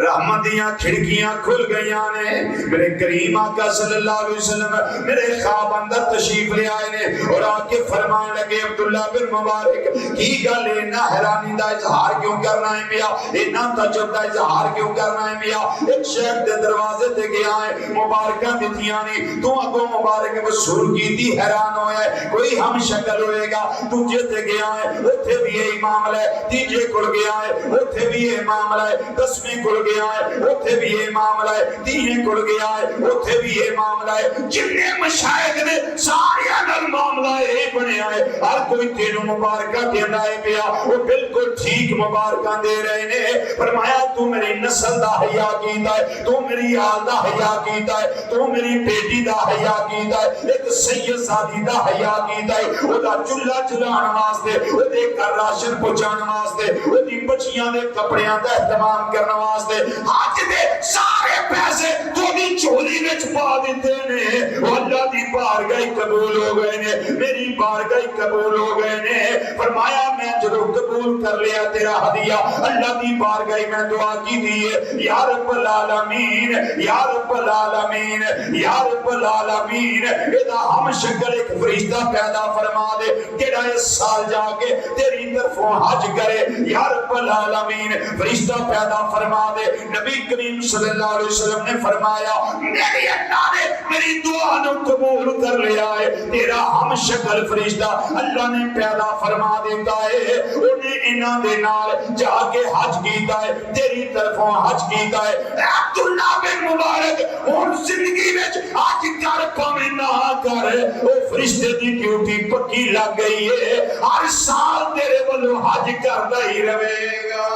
رحمتیاں کھڑکیاں کھل گئیاں نے میرے کریم آقا صلی اللہ علیہ وسلم میرے خواب اندر تشریف لے آئے نے اور آ کے فرمان لگے عبداللہ بن مبارک کی گل اینا حیرانی دا اظہار کیوں کرنا ہے پیا اینا تجب دا اظہار کیوں کرنا ہے پیا ایک شیخ دے دروازے تے گیا ہے مبارکہ دتیاں نہیں تو اگو مبارک وصول کی تھی حیران ہویا ہے کوئی ہم شکل ہوئے گا تجھے تے گیا ہے اتھے بھی یہی معاملہ ہے تیجے کھل گیا ہے اتھے بھی یہی معاملہ ہے 10ویں کھل گیا ہے اتھے بھی یہ معاملہ ہے 3 کھل گیا ہے اتھے بھی یہ معاملہ ہے جننے مشائخ نے سارے نال معاملہ ہے بنیا ہے ہر کوئی تینوں مبارکہ دینا ہے پیا وہ بالکل ٹھیک مبارکہ دے رہے نے فرمایا تو میری نسل دا حیا کیتا ہے تو میری آل دا حیا کیتا ہے تو میری بیٹی دا حیا کیتا ہے ایک سید زادی دا حیا کیتا ہے او دا چولہا جلان واسطے او دے گھر راشن پہنچان واسطے او دی بچیاں دے کپڑیاں دا اہتمام کرنے واسطے حج دے سارے پیسے تو دی چولی وچ پا دیتے نے اللہ دی بارگاہ قبول ہو گئے نے میری بارگاہ قبول ہو گئے نے فرمایا میں جدو قبول کر لیا تیرا ہدیہ اللہ دی بارگاہ میں دعا کی دی ہے یا رب العالمین یا رب العالمین یا رب العالمین ادا ہم شکل ایک فرشتہ پیدا فرما دے تیرا اس سال جا کے تیری طرفوں حج کرے یا رب العالمین فرشتہ پیدا فرما دے نبی نبی کریم صلی اللہ علیہ وسلم نے فرمایا میری اللہ نے میری دعا نو قبول کر لیا ہے، تیرا ہم شکل فرشتہ اللہ نے پیدا فرما دیتا ہے، انہیں انہاں دے نال جا کے حج کیتا ہے، تیری طرفوں حج کیتا ہے۔ عبداللہ بن مبارک ہن زندگی وچ حج کر پاویں نہ کر، او فرشتے دی ڈیوٹی پکی لگ گئی ہے، ہر سال تیرے والوں حج کردا ہی رہے گا۔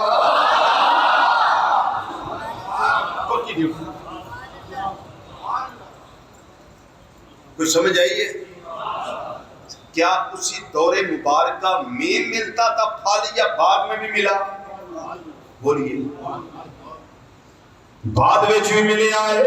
کوئی سمجھ آئیے؟ کیا اسی دور مبارکہ میں ملتا تھا پھل یا بعد میں بھی ملا؟ بولیے۔ بعد وچ بھی ملیا ہے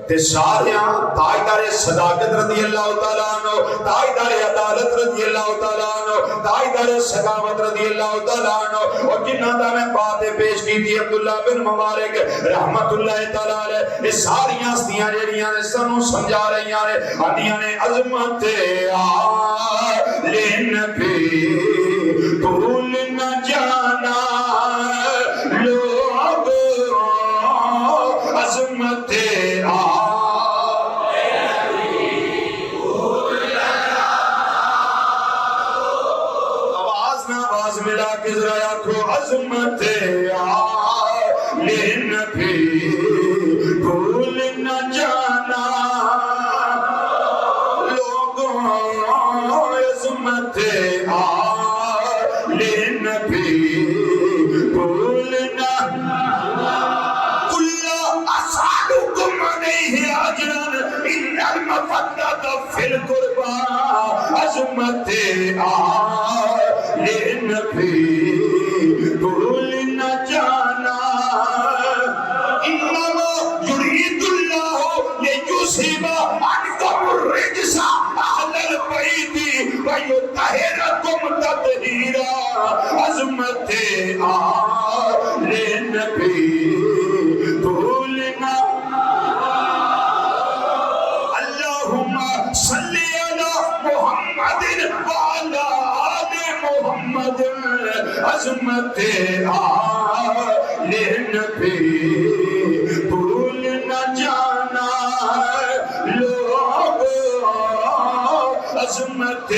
تے ساریاں تاجدار صداقت رضی اللہ تعالیٰ عنہ، تاجدار عدالت رضی اللہ تعالیٰ عنہ، تاجدار سخاوت رضی اللہ تعالیٰ عنہ، اور جنہاں دا میں باتیں پیش کی تھی عبداللہ بن مبارک رحمت اللہ تعالیٰ علیہ، یہ ساریاں ہستیاں جڑیاں نے سانوں سمجھا رہیاں نے، آندیاں نے عظمت آل نبی بھول نہ جانا لوگ عظمت آواز ملا کے ذرا آنکھو عظمت آل نبی بھول نہ جانا لوگوں عظمت آل نبی بھول نہ کل اسعدکم علیہ اجرا ان المفدۃ فی القربى عظمت آل نبی بھول نہ جانا انما یرید اللہ لیذھب عنکم الرجس اہل البیت ویطہرکم تطہیرا عظمت آل نبی بھول نہ اللہم صلی علی محمد وعلی آل محمد عظمت آل نبی بھول نہ جانا لوگ عظمت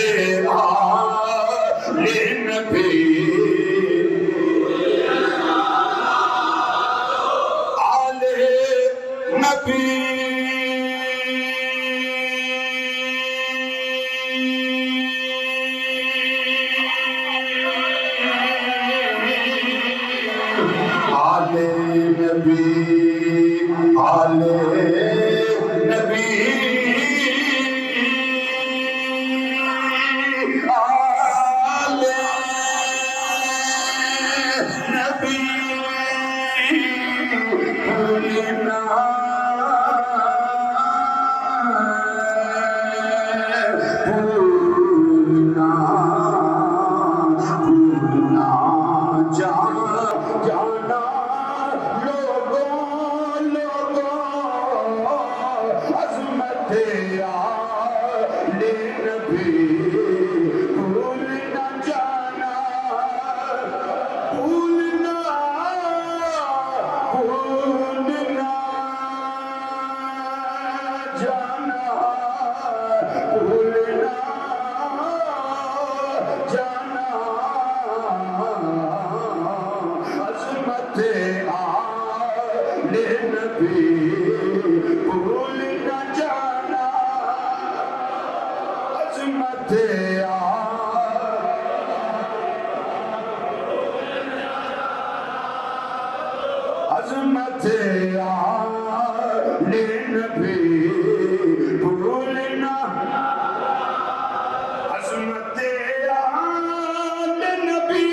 آل نبی آل نبی عظمت آل نبی بھول نہ عظمت آل نبی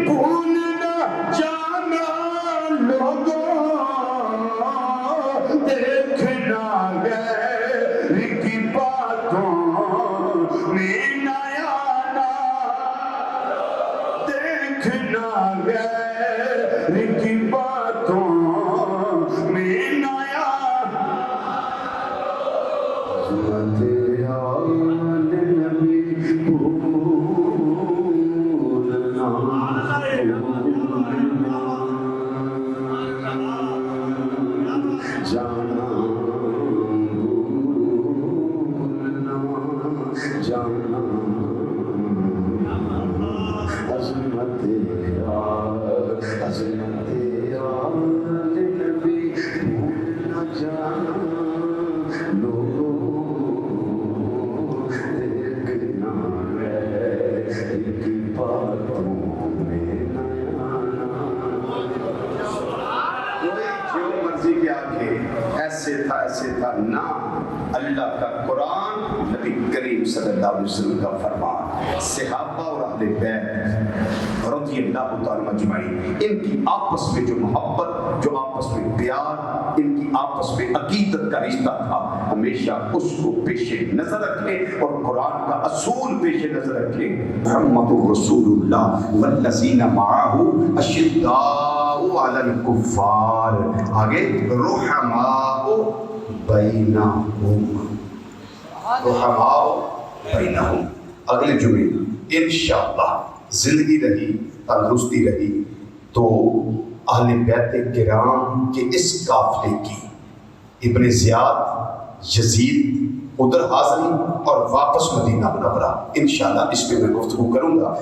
بھول نہ جانا لوگوں دیکھنا غیر کی باتوں میں نہ آنا دیکھنا غیر کی باتوں میں نہ آنا عظمت آل نبی بھول نہ سے تھا، نہ اللہ کا قرآن، نبی کریم صلی اللہ علیہ وسلم کا فرمان، صحابہ اور اہل بیت رضی اللہ تعالیٰ مجمعین، ان کی آپس میں جو محبت، جو آپس میں پیار، ان کی آپس میں عقیدت کا رشتہ تھا، ہمیشہ اس کو پیش نظر رکھیں اور قرآن کا اصول پیش نظر رکھیں۔ محمد رسول اللہ والذین معہ اشداء علی الکفار، آگے رحماء بینہم، رحماء بینہم۔ اگلے جمعے انشاءاللہ زندگی رہی، تندرستی رہی تو اہل بیت کرام کے اس قافلے کی ابن زیاد، یزید ادھر حاضری اور واپس مدینہ منورہ، انشاءاللہ اس پہ میں گفتگو کروں گا۔